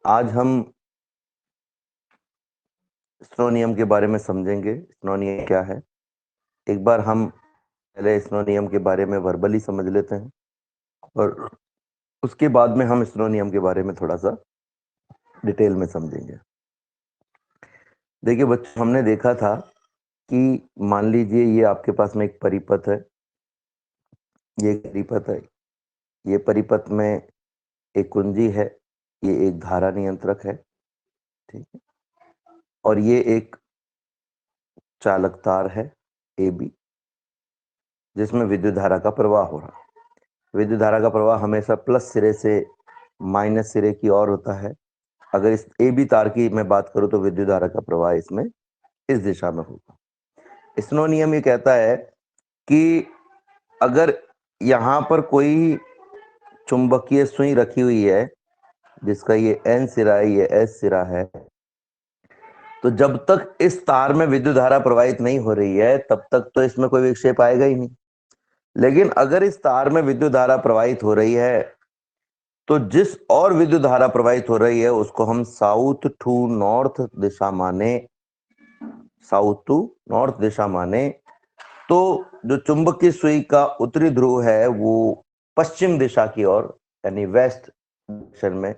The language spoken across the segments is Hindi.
आज हम स्नो नियम के बारे में समझेंगे। स्नो नियम क्या है? एक बार हम पहले स्नो नियम के बारे में वर्बली समझ लेते हैं और उसके बाद में हम स्नो नियम के बारे में थोड़ा सा डिटेल में समझेंगे। देखिए बच्चों, हमने देखा था कि मान लीजिए ये आपके पास में एक परिपथ है, ये एक परिपथ है, ये परिपथ में एक कुंजी है, ये एक धारा नियंत्रक है, ठीक है, और ये एक चालक तार है ए बी, जिसमें विद्युत धारा का प्रवाह हो रहा है। विद्युत धारा का प्रवाह हमेशा प्लस सिरे से माइनस सिरे की ओर होता है। अगर इस ए बी तार की मैं बात करूं तो विद्युत धारा का प्रवाह इसमें इस दिशा में होगा। स्नो नियम ये कहता है कि अगर यहां पर कोई चुंबकीय सुई रखी हुई है जिसका ये एन सिरा है, ये एस सिरा है, तो जब तक इस तार में विद्युत धारा प्रवाहित नहीं हो रही है तब तक तो इसमें कोई विक्षेप आएगा ही नहीं। लेकिन अगर इस तार में विद्युत धारा प्रवाहित हो रही है तो जिस और विद्युत धारा प्रवाहित हो रही है उसको हम साउथ टू नॉर्थ दिशा माने, साउथ टू नॉर्थ दिशा माने, तो जो चुंबकीय सुई का उत्तरी ध्रुव है वो पश्चिम दिशा की ओर यानी वेस्ट डायरेक्शन में।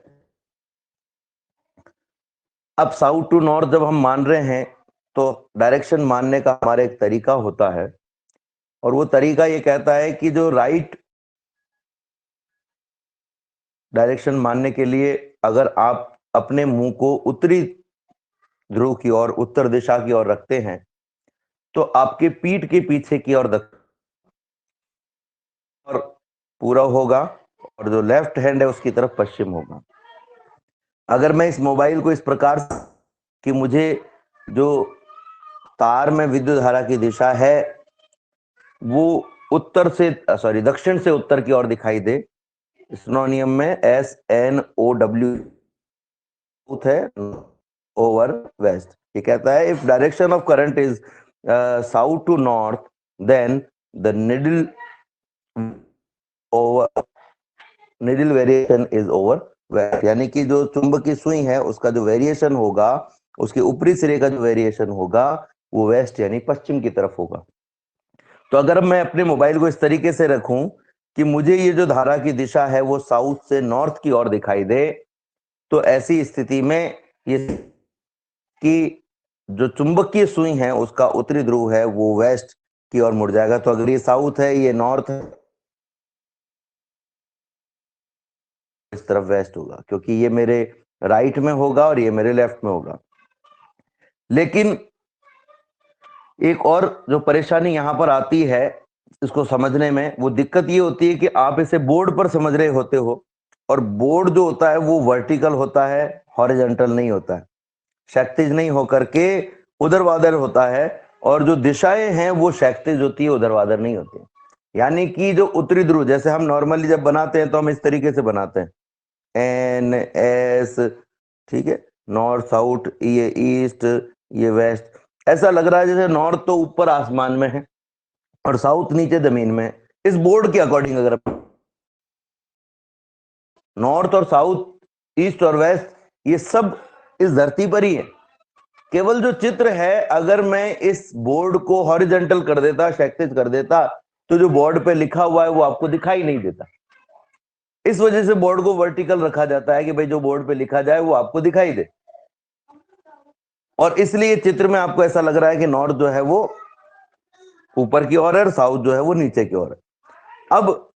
अब साउथ टू नॉर्थ जब हम मान रहे हैं तो डायरेक्शन मानने का हमारा एक तरीका होता है और वो तरीका ये कहता है कि जो राइट डायरेक्शन मानने के लिए अगर आप अपने मुंह को उत्तरी ध्रुव की ओर, उत्तर दिशा की ओर रखते हैं तो आपके पीठ के पीछे की ओर दक्षिण और पूरा होगा और जो लेफ्ट हैंड है उसकी तरफ पश्चिम होगा। अगर मैं इस मोबाइल को इस प्रकार कि मुझे जो तार में विद्युत धारा की दिशा है वो उत्तर से दक्षिण से उत्तर की ओर दिखाई दे, स्नो नियम में एस एन ओ डब्ल्यू है ओवर वेस्ट। ये कहता है if direction of current is south to north then the needle over needle variation is over west, यानी कि जो चुंबकीय सुई है उसका जो वेरिएशन होगा, उसके ऊपरी सिरे का जो वेरिएशन होगा वो वेस्ट यानी पश्चिम की तरफ होगा। तो अगर मैं अपने मोबाइल को इस तरीके से रखूं कि मुझे ये जो धारा की दिशा है वो साउथ से नॉर्थ की ओर दिखाई दे, तो ऐसी स्थिति में ये कि जो चुंबकीय सुई है उसका उत्तरी ध्रुव है वो वेस्ट की ओर मुड़ जाएगा। तो अगर ये साउथ है, ये नॉर्थ है, इस तरफ वेस्ट होगा क्योंकि ये मेरे राइट में होगा और ये मेरे लेफ्ट में होगा। लेकिन एक और जो परेशानी यहां पर आती है इसको समझने में, वो दिक्कत ये होती है कि आप इसे बोर्ड पर समझ रहे होते हो और बोर्ड जो होता है वो वर्टिकल होता है, हॉरिजॉन्टल नहीं होता है, क्षैतिज नहीं होकर के ऊर्ध्वाधर होता है, और जो दिशाएं हैं वो क्षैतिज होती है, ऊर्ध्वाधर नहीं होती है। यानी कि जो उत्तरी ध्रुव जैसे हम नॉर्मली जब बनाते हैं तो हम इस तरीके से बनाते हैं, एन एस, ठीक है, नॉर्थ साउथ, ये ईस्ट, ये वेस्ट। ऐसा लग रहा है जैसे नॉर्थ तो ऊपर आसमान में है और साउथ नीचे जमीन में है। इस बोर्ड के अकॉर्डिंग अगर नॉर्थ और साउथ, ईस्ट और वेस्ट, ये सब इस धरती पर ही है। केवल जो चित्र है अगर मैं इस बोर्ड को हॉरिजॉन्टल कर देता, क्षैतिज कर देता, तो जो बोर्ड पे लिखा हुआ है वो आपको दिखाई नहीं देता। इस वजह से बोर्ड को वर्टिकल रखा जाता है कि भाई जो बोर्ड पे लिखा जाए वो आपको दिखाई दे, और इसलिए चित्र में आपको ऐसा लग रहा है कि नॉर्थ जो है वो ऊपर की ओर है और साउथ जो है वो नीचे की ओर है। अब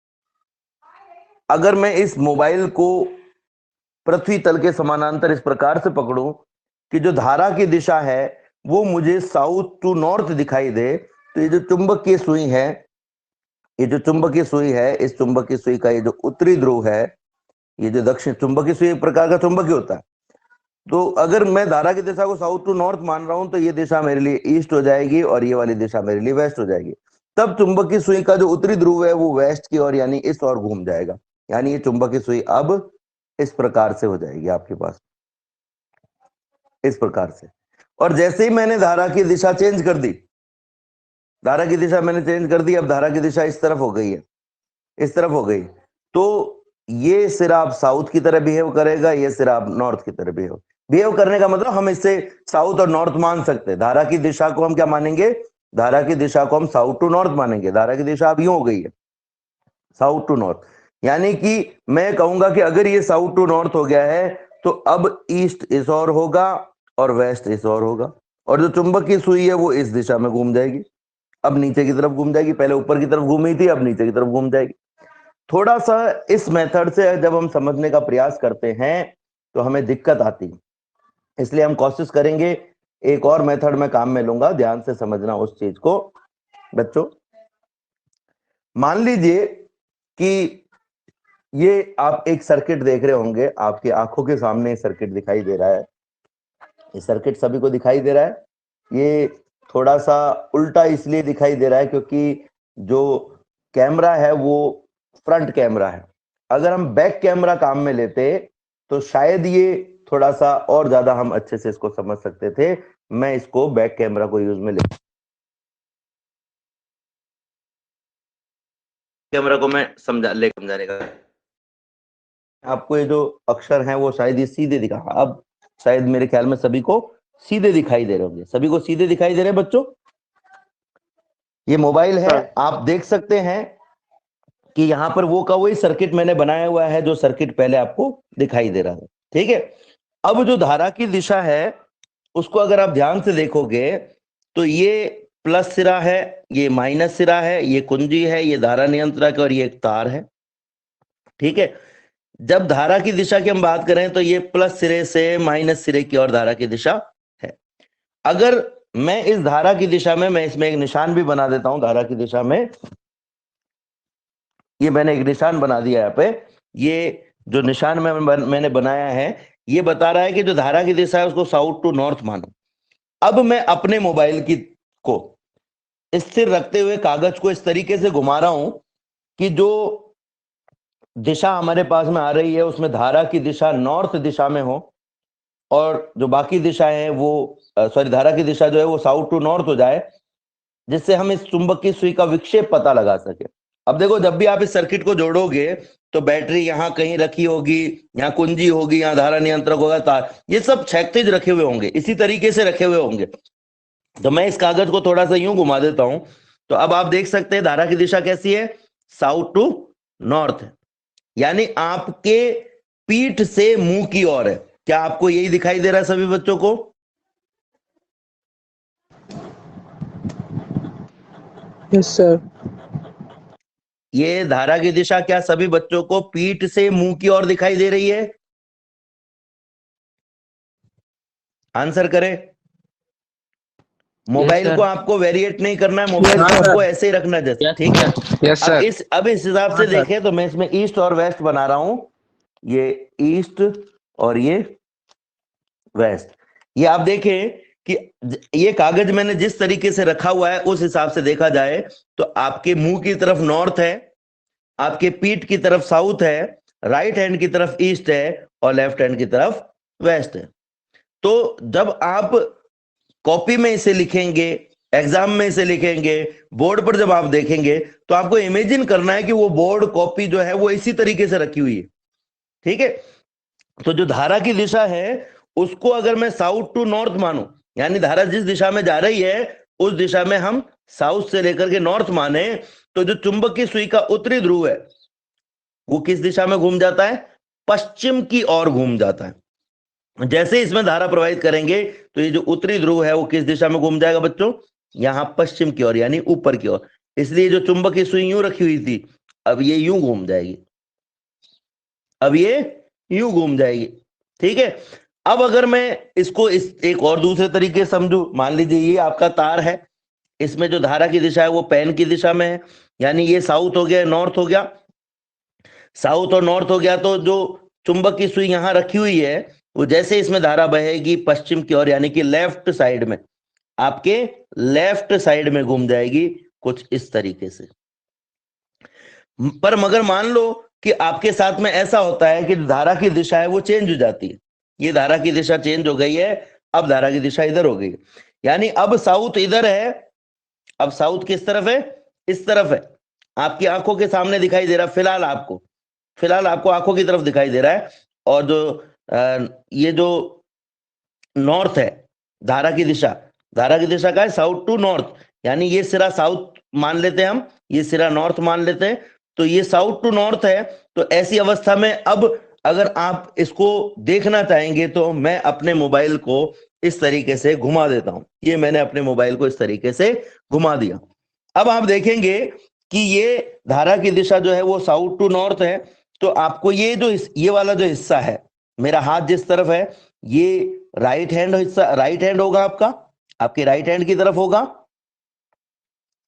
अगर मैं इस मोबाइल को पृथ्वी तल के समानांतर इस प्रकार से पकड़ूं कि जो धारा की दिशा है वो मुझे साउथ टू नॉर्थ दिखाई दे, तो ये जो चुंबकीय सुई है, ये जो चुंबकीय सुई है, इस चुंबकीय सुई का ये जो उत्तरी ध्रुव है, ये जो दक्षिण, चुंबकीय सुई एक प्रकार का चुंबकीय होता है, तो अगर मैं धारा की दिशा को साउथ टू नॉर्थ मान रहा हूं तो ये दिशा मेरे लिए ईस्ट हो जाएगी और ये वाली दिशा मेरे लिए वेस्ट हो जाएगी। तब चुंबकीय सुई का जो उत्तरी ध्रुव है वो वेस्ट की ओर यानी इस ओर घूम जाएगा, यानी ये चुंबकीय सुई अब इस प्रकार से हो जाएगी आपके पास, इस प्रकार से। और जैसे ही मैंने धारा की दिशा चेंज कर दी, धारा की दिशा मैंने चेंज कर दी, अब धारा की दिशा इस तरफ हो गई है, इस तरफ हो गई, तो ये सिरा अब साउथ की तरह बिहेव करेगा, ये सिरा अब नॉर्थ की तरह बिहेव करने का मतलब हम इससे साउथ और नॉर्थ मान सकते हैं। धारा की दिशा को हम क्या मानेंगे? धारा की दिशा को हम साउथ टू नॉर्थ मानेंगे। धारा की दिशा अब यूं हो गई है, साउथ टू नॉर्थ। यानी कि मैं कहूंगा कि अगर ये साउथ टू नॉर्थ हो गया है तो अब ईस्ट इस ओर होगा और वेस्ट इस ओर होगा, और जो चुंबक की सुई है वो इस दिशा में घूम जाएगी। अब नीचे की तरफ घूम जाएगी, पहले ऊपर की तरफ घूमी थी, अब नीचे की तरफ घूम जाएगी। थोड़ा सा इस मेथड से जब हम समझने का प्रयास करते हैं तो हमें दिक्कत आती है, इसलिए हम कोशिश करेंगे एक और मेथड में काम में लूंगा। ध्यान से समझना उस चीज को बच्चों। मान लीजिए कि ये आप एक सर्किट देख रहे होंगे, आपकी आंखों के सामने सर्किट दिखाई दे रहा है। ये सर्किट सभी को दिखाई दे रहा है। ये थोड़ा सा उल्टा इसलिए दिखाई दे रहा है क्योंकि जो कैमरा है वो फ्रंट कैमरा है। अगर हम बैक कैमरा काम में लेते तो शायद ये थोड़ा सा और ज्यादा हम अच्छे से इसको समझ सकते थे। मैं इसको बैक कैमरा को यूज में ले, कैमरा को मैं समझाने का, आपको ये जो अक्षर हैं वो शायद ये सीधे दिखा, अब शायद मेरे ख्याल में सभी को सीधे दिखाई दे रहे होंगे। सभी को सीधे दिखाई दे रहे हैं बच्चों? ये मोबाइल है, आप देख सकते हैं कि यहां पर वो का वही सर्किट मैंने बनाया हुआ है जो सर्किट पहले आपको दिखाई दे रहा था। ठीक है, अब जो धारा की दिशा है उसको अगर आप ध्यान से देखोगे तो ये प्लस सिरा है, ये माइनस सिरा है, ये कुंजी है, ये धारा नियंत्रक और ये एक तार है। ठीक है, जब धारा की दिशा की हम बात करें तो ये प्लस सिरे से माइनस सिरे की ओर धारा की दिशा है। अगर मैं इस धारा की दिशा में, मैं इसमें एक निशान भी बना देता हूं धारा की दिशा में, ये मैंने एक निशान बना दिया यहाँ पे। ये जो निशान मैंने बनाया है ये बता रहा है कि जो धारा की दिशा है उसको साउथ टू नॉर्थ मानो। अब मैं अपने मोबाइल की को स्थिर रखते हुए कागज को इस तरीके से घुमा रहा हूं कि जो दिशा हमारे पास में आ रही है उसमें धारा की दिशा नॉर्थ दिशा में हो और जो बाकी दिशाएं हैं वो धारा की दिशा जो है वो साउथ टू नॉर्थ हो जाए, जिससे हम इस चुंबक की सुई का विक्षेप पता लगा सके। अब देखो, जब भी आप इस सर्किट को जोड़ोगे तो बैटरी यहां कहीं रखी होगी, यहाँ कुंजी होगी, यहाँ धारा नियंत्रक होगा, तार, ये सब क्षैतिज रखे हुए होंगे, इसी तरीके से रखे हुए होंगे। तो मैं इस कागज को थोड़ा सा यूं घुमा देता हूं तो अब आप देख सकते हैं धारा की दिशा कैसी है, साउथ टू नॉर्थ है, यानी आपके पीठ से मुंह की ओर है। क्या आपको यही दिखाई दे रहा है सभी बच्चों को? Yes sir. ये धारा की दिशा क्या सभी बच्चों को पीठ से मुंह की ओर दिखाई दे रही है? आंसर करें। मोबाइल को आपको वेरिएट नहीं करना है, मोबाइल को आपको ऐसे ही रखना है जैसे। ठीक है, यस सर। अब इस हिसाब से देखें तो मैं इसमें ईस्ट और वेस्ट बना रहा हूं, ये ईस्ट और ये वेस्ट। ये आप देखें कि ये कागज मैंने जिस तरीके से रखा हुआ है उस हिसाब से देखा जाए तो आपके मुंह की तरफ नॉर्थ है, आपके पीठ की तरफ साउथ है, राइट हैंड की तरफ ईस्ट है और लेफ्ट हैंड की तरफ वेस्ट है। तो जब आप कॉपी में इसे लिखेंगे, एग्जाम में इसे लिखेंगे, बोर्ड पर जब आप देखेंगे तो आपको इमेजिन करना है कि वो बोर्ड कॉपी जो है वो इसी तरीके से रखी हुई है। ठीक है, तो जो धारा की दिशा है उसको अगर मैं साउथ टू नॉर्थ मानूं, यानी धारा जिस दिशा में जा रही है उस दिशा में हम साउथ से लेकर के नॉर्थ माने, तो जो चुंबक की सुई का उत्तरी ध्रुव है वो किस दिशा में घूम जाता है? पश्चिम की ओर घूम जाता है। जैसे इसमें धारा प्रवाहित करेंगे तो ये जो उत्तरी ध्रुव है वो किस दिशा में घूम जाएगा बच्चों? यहां पश्चिम की ओर, यानी ऊपर की ओर। इसलिए जो चुंबक की सुई यूं रखी हुई थी अब ये यूं घूम जाएगी, अब ये यूं घूम जाएगी। ठीक है, अब अगर मैं इसको एक और दूसरे तरीके से समझू, मान लीजिए ये आपका तार है, इसमें जो धारा की दिशा है वो पेन की दिशा में है, यानी ये साउथ हो गया, नॉर्थ हो गया। साउथ और नॉर्थ हो गया तो जो चुंबक की सुई यहां रखी हुई है वो जैसे इसमें धारा बहेगी पश्चिम की ओर, यानी कि लेफ्ट साइड में, आपके लेफ्ट साइड में घूम जाएगी कुछ इस तरीके से। पर मगर मान लो कि आपके साथ में ऐसा होता है कि धारा की दिशा है वो चेंज हो जाती है, ये धारा की दिशा चेंज हो गई है, अब धारा की दिशा इधर हो गई है, यानी अब साउथ इधर है, अब साउथ किस तरफ है? इस तरफ है, आपकी आंखों के सामने दिखाई दे रहा फिलहाल आपको। फिलहाल आपको आंखों की तरफ दिखाई दे रहा है, और जो ये जो नॉर्थ है, धारा की दिशा का है साउथ टू नॉर्थ, यानी ये सिरा साउथ मान लेते हैं हम, ये सिरा नॉर्थ मान लेते हैं, तो ये साउथ टू नॉर्थ है। तो ऐसी अवस्था में अब अगर आप इसको देखना चाहेंगे तो मैं अपने मोबाइल को इस तरीके से घुमा देता हूं। ये मैंने अपने मोबाइल को इस तरीके से घुमा दिया। अब आप देखेंगे कि ये धारा की दिशा जो है वो साउथ टू नॉर्थ है। तो आपको ये वाला जो हिस्सा है, मेरा हाथ जिस तरफ है, ये राइट हैंड हिस्सा, राइट हैंड होगा आपका, आपके राइट हैंड की तरफ होगा,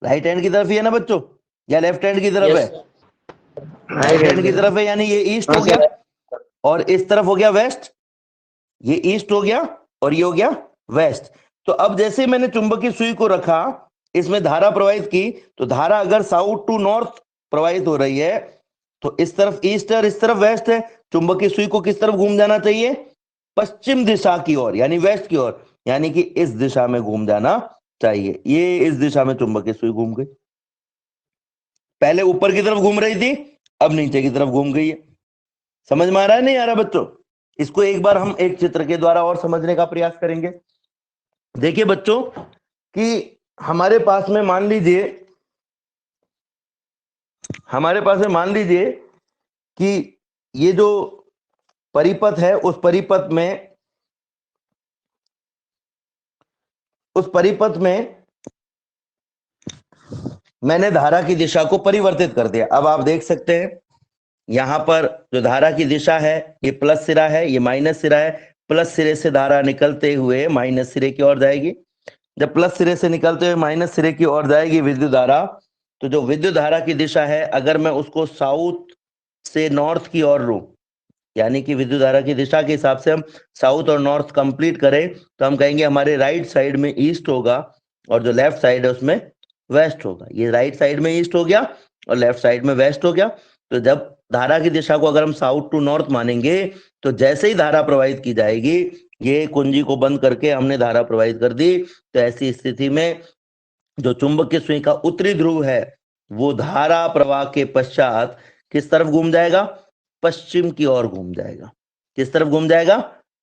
राइट हैंड की तरफ ही है ना बच्चों, या लेफ्ट हैंड की तरफ है? राइट हैंड की तरफ है, यानी ये ईस्ट हो गया, और इस तरफ हो गया वेस्ट। ये ईस्ट हो गया और ये हो गया वेस्ट। तो अब जैसे मैंने चुंबकीय सुई को रखा, इसमें धारा प्रवाहित की, तो धारा अगर साउथ टू नॉर्थ प्रवाहित हो रही है, तो इस तरफ ईस्ट है और इस तरफ वेस्ट है। चुंबकीय सुई को किस तरफ घूम जाना चाहिए? पश्चिम दिशा की ओर, यानी वेस्ट की ओर, यानी कि इस दिशा में घूम जाना चाहिए। ये इस दिशा में चुंबकीय सुई घूम गई, पहले ऊपर की तरफ घूम रही थी, अब नीचे की तरफ घूम गई है। समझ में आ रहा है नहीं आ रहा बच्चों? इसको एक बार हम एक चित्र के द्वारा और समझने का प्रयास करेंगे। देखिए बच्चों कि हमारे पास में मान लीजिए कि ये जो परिपथ है, उस परिपथ में मैंने धारा की दिशा को परिवर्तित कर दिया। अब आप देख सकते हैं यहां पर जो धारा की दिशा है, ये प्लस सिरा है, ये माइनस सिरा है। प्लस सिरे से धारा निकलते हुए माइनस सिरे की ओर जाएगी। जब प्लस सिरे से निकलते हुए माइनस सिरे की ओर जाएगी विद्युत धारा, तो जो विद्युत धारा की दिशा है, अगर मैं उसको साउथ से नॉर्थ की ओर लूं, यानी कि विद्युत धारा की दिशा के हिसाब से हम साउथ और नॉर्थ कंप्लीट करें, तो हम कहेंगे हमारे राइट साइड में ईस्ट होगा और जो लेफ्ट साइड है उसमें वेस्ट होगा। ये राइट साइड में ईस्ट हो गया और लेफ्ट साइड में वेस्ट हो गया। तो जब धारा की दिशा को अगर हम साउथ टू नॉर्थ मानेंगे, तो जैसे ही धारा प्रवाहित की जाएगी, ये कुंजी को बंद करके हमने धारा प्रवाहित कर दी, तो ऐसी स्थिति में जो चुंबकीय सुई का उत्तरी ध्रुव है, वो धारा प्रवाह के पश्चात किस तरफ घूम जाएगा? पश्चिम की ओर घूम जाएगा। किस तरफ घूम जाएगा?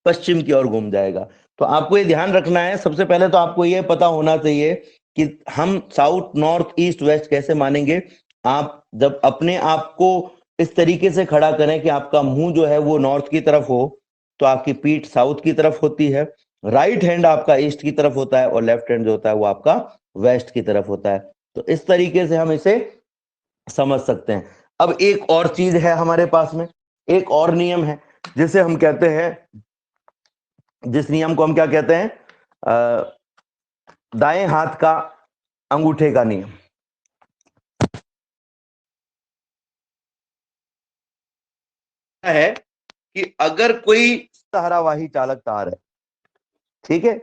पश्चिम की ओर घूम जाएगा। तो आपको ये ध्यान रखना है, सबसे पहले तो आपको ये पता होना चाहिए कि हम साउथ नॉर्थ ईस्ट वेस्ट कैसे मानेंगे। आप जब अपने आप को इस तरीके से खड़ा करें कि आपका मुंह जो है वो नॉर्थ की तरफ हो, तो आपकी पीठ साउथ की तरफ होती है, राइट हैंड आपका ईस्ट की तरफ होता है, और लेफ्ट हैंड जो होता है वो आपका वेस्ट की तरफ होता है। तो इस तरीके से हम इसे समझ सकते हैं। अब एक और चीज है हमारे पास में, एक और नियम है जिसे हम कहते हैं, जिस नियम को हम क्या कहते हैं? दाएं हाथ का अंगूठे का नियम। है कि अगर कोई धारावाही चालक तार है, ठीक है,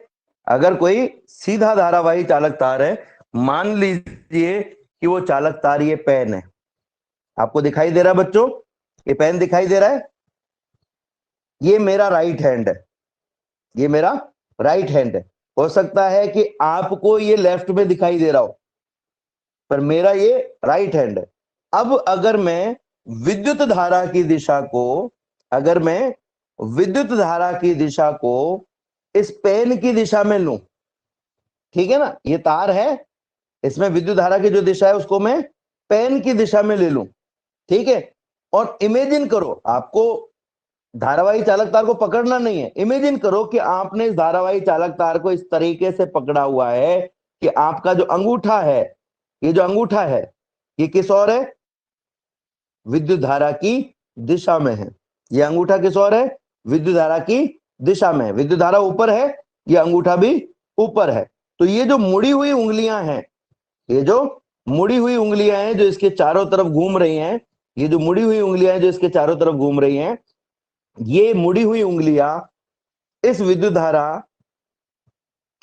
अगर कोई सीधा धारावाही चालक तार है, मान लीजिए कि वो चालक तार ये पेन है, आपको दिखाई दे रहा है बच्चों? ये पेन दिखाई दे रहा है, ये मेरा राइट हैंड है, ये मेरा राइट हैंड है। हो सकता है कि आपको ये लेफ्ट में दिखाई दे रहा हो, पर मेरा ये राइट हैंड है। अब अगर मैं विद्युत धारा की दिशा को, अगर मैं विद्युत धारा की दिशा को इस पेन की दिशा में लूं, ठीक है ना, ये तार है, इसमें विद्युत धारा की जो दिशा है उसको मैं पेन की दिशा में ले लूं, ठीक है, और इमेजिन करो, आपको धारावाही चालक तार को पकड़ना नहीं है, इमेजिन करो कि आपने इस धारावाही चालक तार को इस तरीके से पकड़ा हुआ है कि आपका जो अंगूठा है, ये जो अंगूठा है, ये किस ओर है? विद्युत धारा की दिशा में है। ये अंगूठा किस ओर है? विद्युत धारा की दिशा में है। विद्युत धारा ऊपर है, ये अंगूठा भी ऊपर है। तो ये जो मुड़ी हुई उंगलियां हैं, ये जो मुड़ी हुई उंगलियां हैं जो इसके चारों तरफ घूम रही हैं, ये जो मुड़ी हुई उंगलियां हैं जो इसके चारों तरफ घूम रही हैं, ये मुड़ी हुई उंगलियां इस विद्युत धारा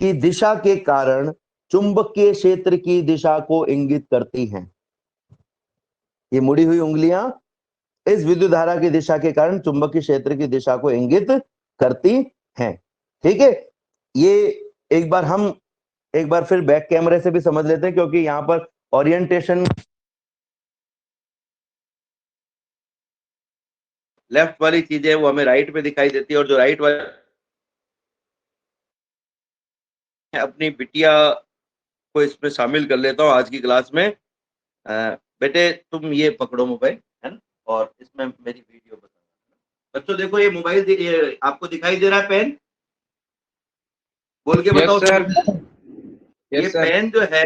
की दिशा के कारण चुंबकीय क्षेत्र की दिशा को इंगित करती हैं। ये मुड़ी हुई उंगलियां इस विद्युत धारा की दिशा के कारण चुंबकीय क्षेत्र की दिशा को इंगित करती हैं, ठीक है। ये एक बार फिर बैक कैमरे से भी समझ लेते हैं, क्योंकि यहां पर ओरिएंटेशन लेफ्ट वाली चीजें वो हमें राइट में दिखाई देती है, और जो राइट वाली अपनी बिटिया को इसमें शामिल कर लेता हूँ आज की क्लास में। बेटे तुम ये पकड़ो मोबाइल, है ना, और इसमें मेरी वीडियो बताओ। बच्चों देखो ये मोबाइल ये आपको दिखाई दे रहा है पेन, बोल के बताओ सर। ये यस सर। पेन जो है,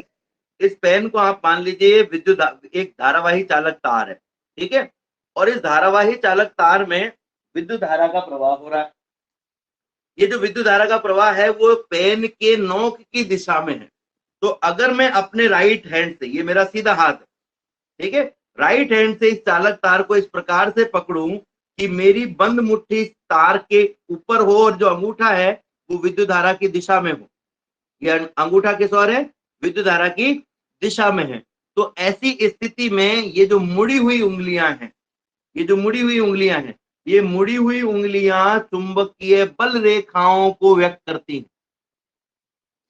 इस पेन को आप मान लीजिए एक धारावाही चालक तार है, ठीक है, और इस धारावाही चालक तार में विद्युत धारा का प्रवाह हो रहा है। ये जो विद्युत धारा का प्रवाह है वो पेन के नोक की दिशा में है। तो अगर मैं अपने राइट हैंड से, ये मेरा सीधा हाथ है, ठीक है, राइट हैंड से इस चालक तार को इस प्रकार से पकड़ूं कि मेरी बंद मुट्ठी तार के ऊपर हो और जो अंगूठा है वो विद्युत धारा की दिशा में हो। ये अंगूठा किस ओर है? विद्युत धारा की दिशा में है। तो ऐसी स्थिति में ये जो मुड़ी हुई उंगलियां हैं, ये जो मुड़ी हुई उंगलियां हैं, ये मुड़ी हुई उंगलियां चुंबकीय बल रेखाओं को व्यक्त करती हैं।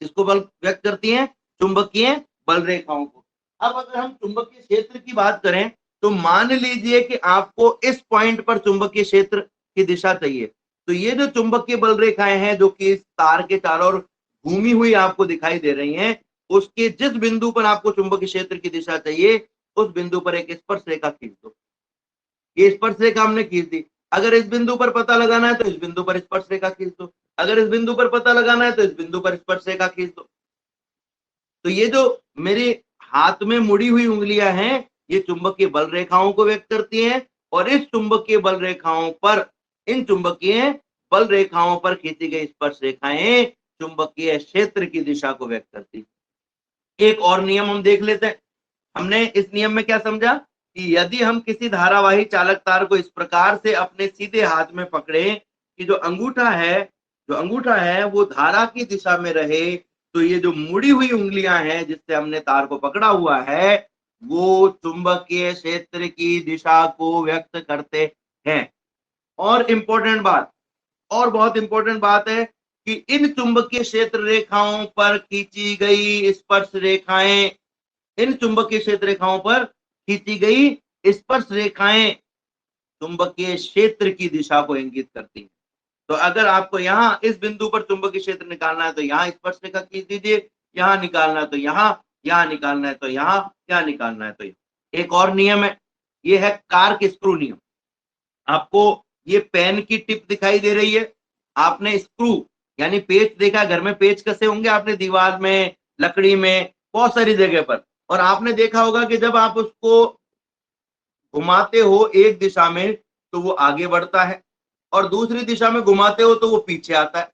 किसको बल व्यक्त करती हैं? चुंबकीय बल रेखाओं को। अब अगर हम चुंबकीय क्षेत्र की बात करें तो मान लीजिए कि आपको इस पॉइंट पर चुंबकीय क्षेत्र की दिशा चाहिए, तो ये जो चुंबकीय बल रेखाएं हैं जो कि इस तार के चारों ओर घूमी हुई आपको दिखाई दे रही हैं, उसके जिस बिंदु पर आपको चुंबकीय क्षेत्र की दिशा चाहिए उस बिंदु पर एक स्पर्श रेखा खींच दो। ये स्पर्श रेखा हमने खींच दी। अगर इस बिंदु पर पता लगाना है तो इस बिंदु पर स्पर्श रेखा खींच दो, अगर इस बिंदु पर पता लगाना है तो इस बिंदु पर स्पर्श रेखा खींच दो। तो ये जो मेरे हाथ में मुड़ी हुई उंगलियां हैं ये चुंबकीय बल रेखाओं को व्यक्त करती हैं, और इस चुंबकीय बल रेखाओं पर, इन चुंबकीय बल रेखाओं पर खींची गई स्पर्श रेखाएं चुंबकीय क्षेत्र की दिशा को व्यक्त करती। एक और नियम हम देख लेते हैं। हमने इस नियम में क्या समझा कि यदि हम किसी धारावाही चालक तार को इस प्रकार से अपने सीधे हाथ में पकड़े कि जो अंगूठा है वो धारा की दिशा में रहे, तो ये जो मुड़ी हुई उंगलियां हैं जिससे हमने तार को पकड़ा हुआ है वो चुंबकीय क्षेत्र की दिशा को व्यक्त करते हैं। और इंपॉर्टेंट बात, और बहुत इंपॉर्टेंट बात है कि इन चुंबकीय क्षेत्र रेखाओं पर खींची गई स्पर्श रेखाएं, इन चुंबकीय क्षेत्र रेखाओं पर खींची गई स्पर्श रेखाएं चुंबकीय क्षेत्र की दिशा को इंगित करती हैं। तो अगर आपको यहाँ इस बिंदु पर चुंबकीय क्षेत्र निकालना है तो यहाँ स्पर्श रेखा खींच दीजिए, यहाँ निकालना है तो यहाँ निकालना है तो यहाँ निकालना है तो यहाँ। एक और नियम है, ये है कार्क स्क्रू नियम। आपको ये पेन की टिप दिखाई दे रही है, आपने स्क्रू यानी पेच देखा, घर में पेच कसे होंगे आपने, दीवार में, लकड़ी में, बहुत सारी जगह पर, और आपने देखा होगा कि जब आप उसको घुमाते हो एक दिशा में तो वो आगे बढ़ता है, और दूसरी दिशा में घुमाते हो तो वो पीछे आता है।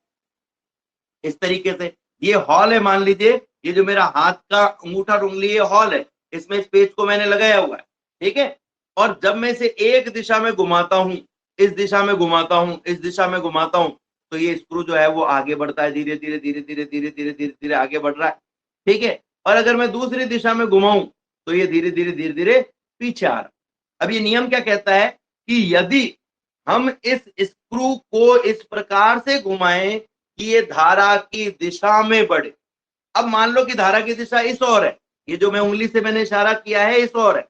इस तरीके से ये हॉल है, मान लीजिए ये जो मेरा हाथ का अंगूठा उंगली ये हॉल है, इसमें इस पेच को मैंने लगाया हुआ है, ठीक है, और जब मैं इसे एक दिशा में घुमाता हूं, इस दिशा में घुमाता हूं, इस दिशा में घुमाता हूं, तो ये स्क्रू जो है वो आगे बढ़ता है, धीरे धीरे धीरे धीरे धीरे धीरे धीरे धीरे आगे बढ़ रहा है, ठीक है। और अगर मैं दूसरी दिशा में घुमाऊं तो ये धीरे धीरे धीरे धीरे पीछे आ रहा। अब ये नियम क्या कहता है कि यदि हम इस स्क्रू को इस प्रकार से घुमाएं कि ये धारा की दिशा में बढ़े। अब मान लो कि धारा की दिशा इस ओर है, ये जो मैं उंगली से मैंने इशारा किया है इस ओर है,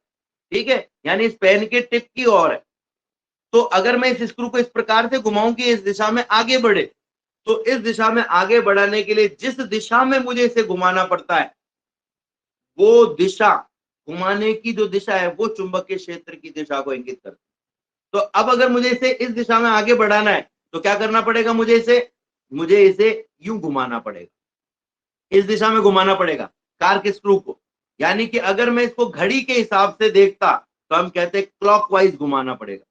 ठीक है, यानी इस पेन के टिप की ओर है। तो अगर मैं इस स्क्रू को इस प्रकार से घुमाऊं कि इस दिशा में आगे बढ़े, तो इस दिशा में आगे बढ़ाने के लिए जिस दिशा में मुझे इसे घुमाना पड़ता है वो दिशा, घुमाने की जो दिशा है वो चुंबकीय क्षेत्र की दिशा को इंगित करती है। तो अब अगर मुझे इसे इस दिशा में आगे बढ़ाना है तो क्या करना पड़ेगा, मुझे इसे यूं घुमाना पड़ेगा, इस दिशा में घुमाना पड़ेगा कार्क स्क्रू को। यानी कि अगर मैं इसको घड़ी के हिसाब से देखता तो हम कहते हैं क्लॉकवाइज घुमाना पड़ेगा।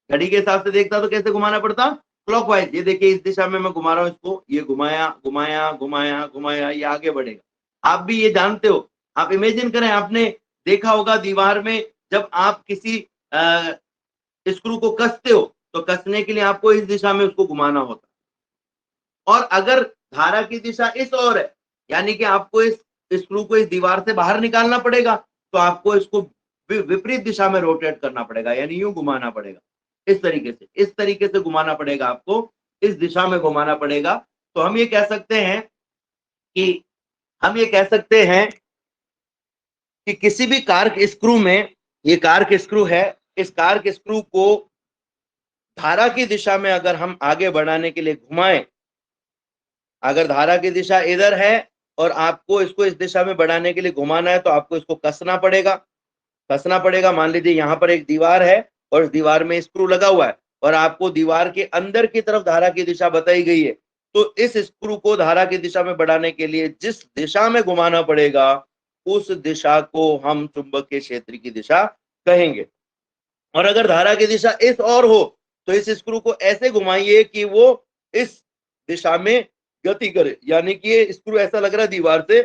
घड़ी के हिसाब से देखता तो कैसे घुमाना पड़ता? क्लॉकवाइज। ये देखिए इस दिशा में मैं घुमा रहा हूं इसको, ये घुमाया घुमाया घुमाया घुमाया, ये आगे बढ़ेगा। आप भी ये जानते हो, आप इमेजिन करें, आपने देखा होगा दीवार में जब आप किसी स्क्रू को कसते हो तो कसने के लिए आपको इस दिशा में उसको घुमाना होता है, और अगर धारा की दिशा इस ओर है यानी कि आपको इस स्क्रू को इस दीवार से बाहर निकालना पड़ेगा, तो आपको इसको विपरीत दिशा में रोटेट करना पड़ेगा, यानी यूं घुमाना पड़ेगा, इस तरीके से घुमाना पड़ेगा, आपको इस दिशा में घुमाना पड़ेगा। तो हम ये कह सकते हैं कि किसी भी कार्क स्क्रू में, ये कार्क स्क्रू है, इस कार्क स्क्रू को धारा की दिशा में अगर हम आगे बढ़ाने के लिए घुमाएं, अगर धारा की दिशा इधर है और आपको इसको इस दिशा में बढ़ाने के लिए घुमाना है तो आपको इसको कसना पड़ेगा। मान लीजिए यहाँ पर एक दीवार है और इस दीवार में स्क्रू लगा हुआ है और आपको दीवार के अंदर की तरफ धारा की दिशा बताई गई है, तो इस स्क्रू को धारा की दिशा में बढ़ाने के लिए जिस दिशा में घुमाना पड़ेगा उस दिशा को हम चुंबकीय क्षेत्र की दिशा कहेंगे। और अगर धारा की दिशा इस ओर हो तो इस स्क्रू को ऐसे घुमाइए कि वो इस दिशा में गति करे, यानी कि ये स्क्रू ऐसा लग रहा है दीवार से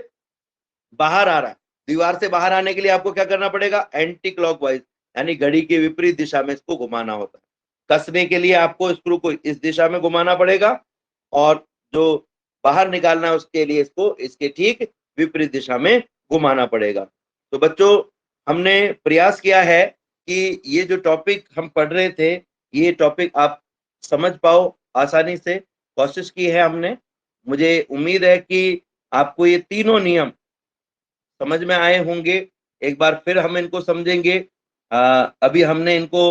बाहर आ रहा है। दीवार से बाहर आने के लिए आपको क्या करना पड़ेगा, एंटी क्लॉकवाइज यानी घड़ी के विपरीत दिशा में इसको घुमाना होता है। कसने के लिए आपको स्क्रू को इस दिशा में घुमाना पड़ेगा और जो बाहर निकालना है उसके लिए इसको इसके ठीक विपरीत दिशा में घुमाना पड़ेगा। तो बच्चों, हमने प्रयास किया है कि ये जो टॉपिक हम पढ़ रहे थे ये टॉपिक आप समझ पाओ आसानी से, कोशिश की है हमने। मुझे उम्मीद है कि आपको ये तीनों नियम समझ में आए होंगे। एक बार फिर हम इनको समझेंगे। अभी हमने इनको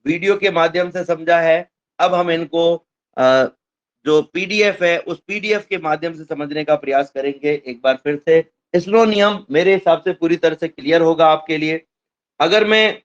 वीडियो के माध्यम से समझा है, अब हम इनको जो पीडीएफ है उस पीडीएफ के माध्यम से समझने का प्रयास करेंगे। एक बार फिर से स्लो नियम मेरे हिसाब से पूरी तरह से क्लियर होगा आपके लिए। अगर मैं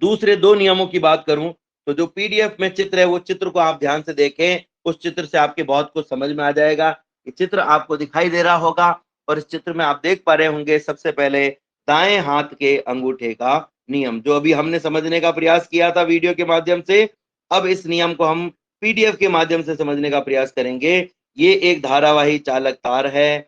दूसरे दो नियमों की बात करूं तो जो पीडीएफ में चित्र है वो चित्र को आप ध्यान से देखें, उस चित्र से आपके बहुत कुछ समझ में आ जाएगा। ये चित्र आपको दिखाई दे रहा होगा और इस चित्र में आप देख पा रहे होंगे सबसे पहले दाएं हाथ के अंगूठे का नियम, जो अभी हमने समझने का प्रयास किया था वीडियो के माध्यम से। अब इस नियम को हम पीडीएफ के माध्यम से समझने का प्रयास करेंगे। ये एक धारावाही चालक तार है।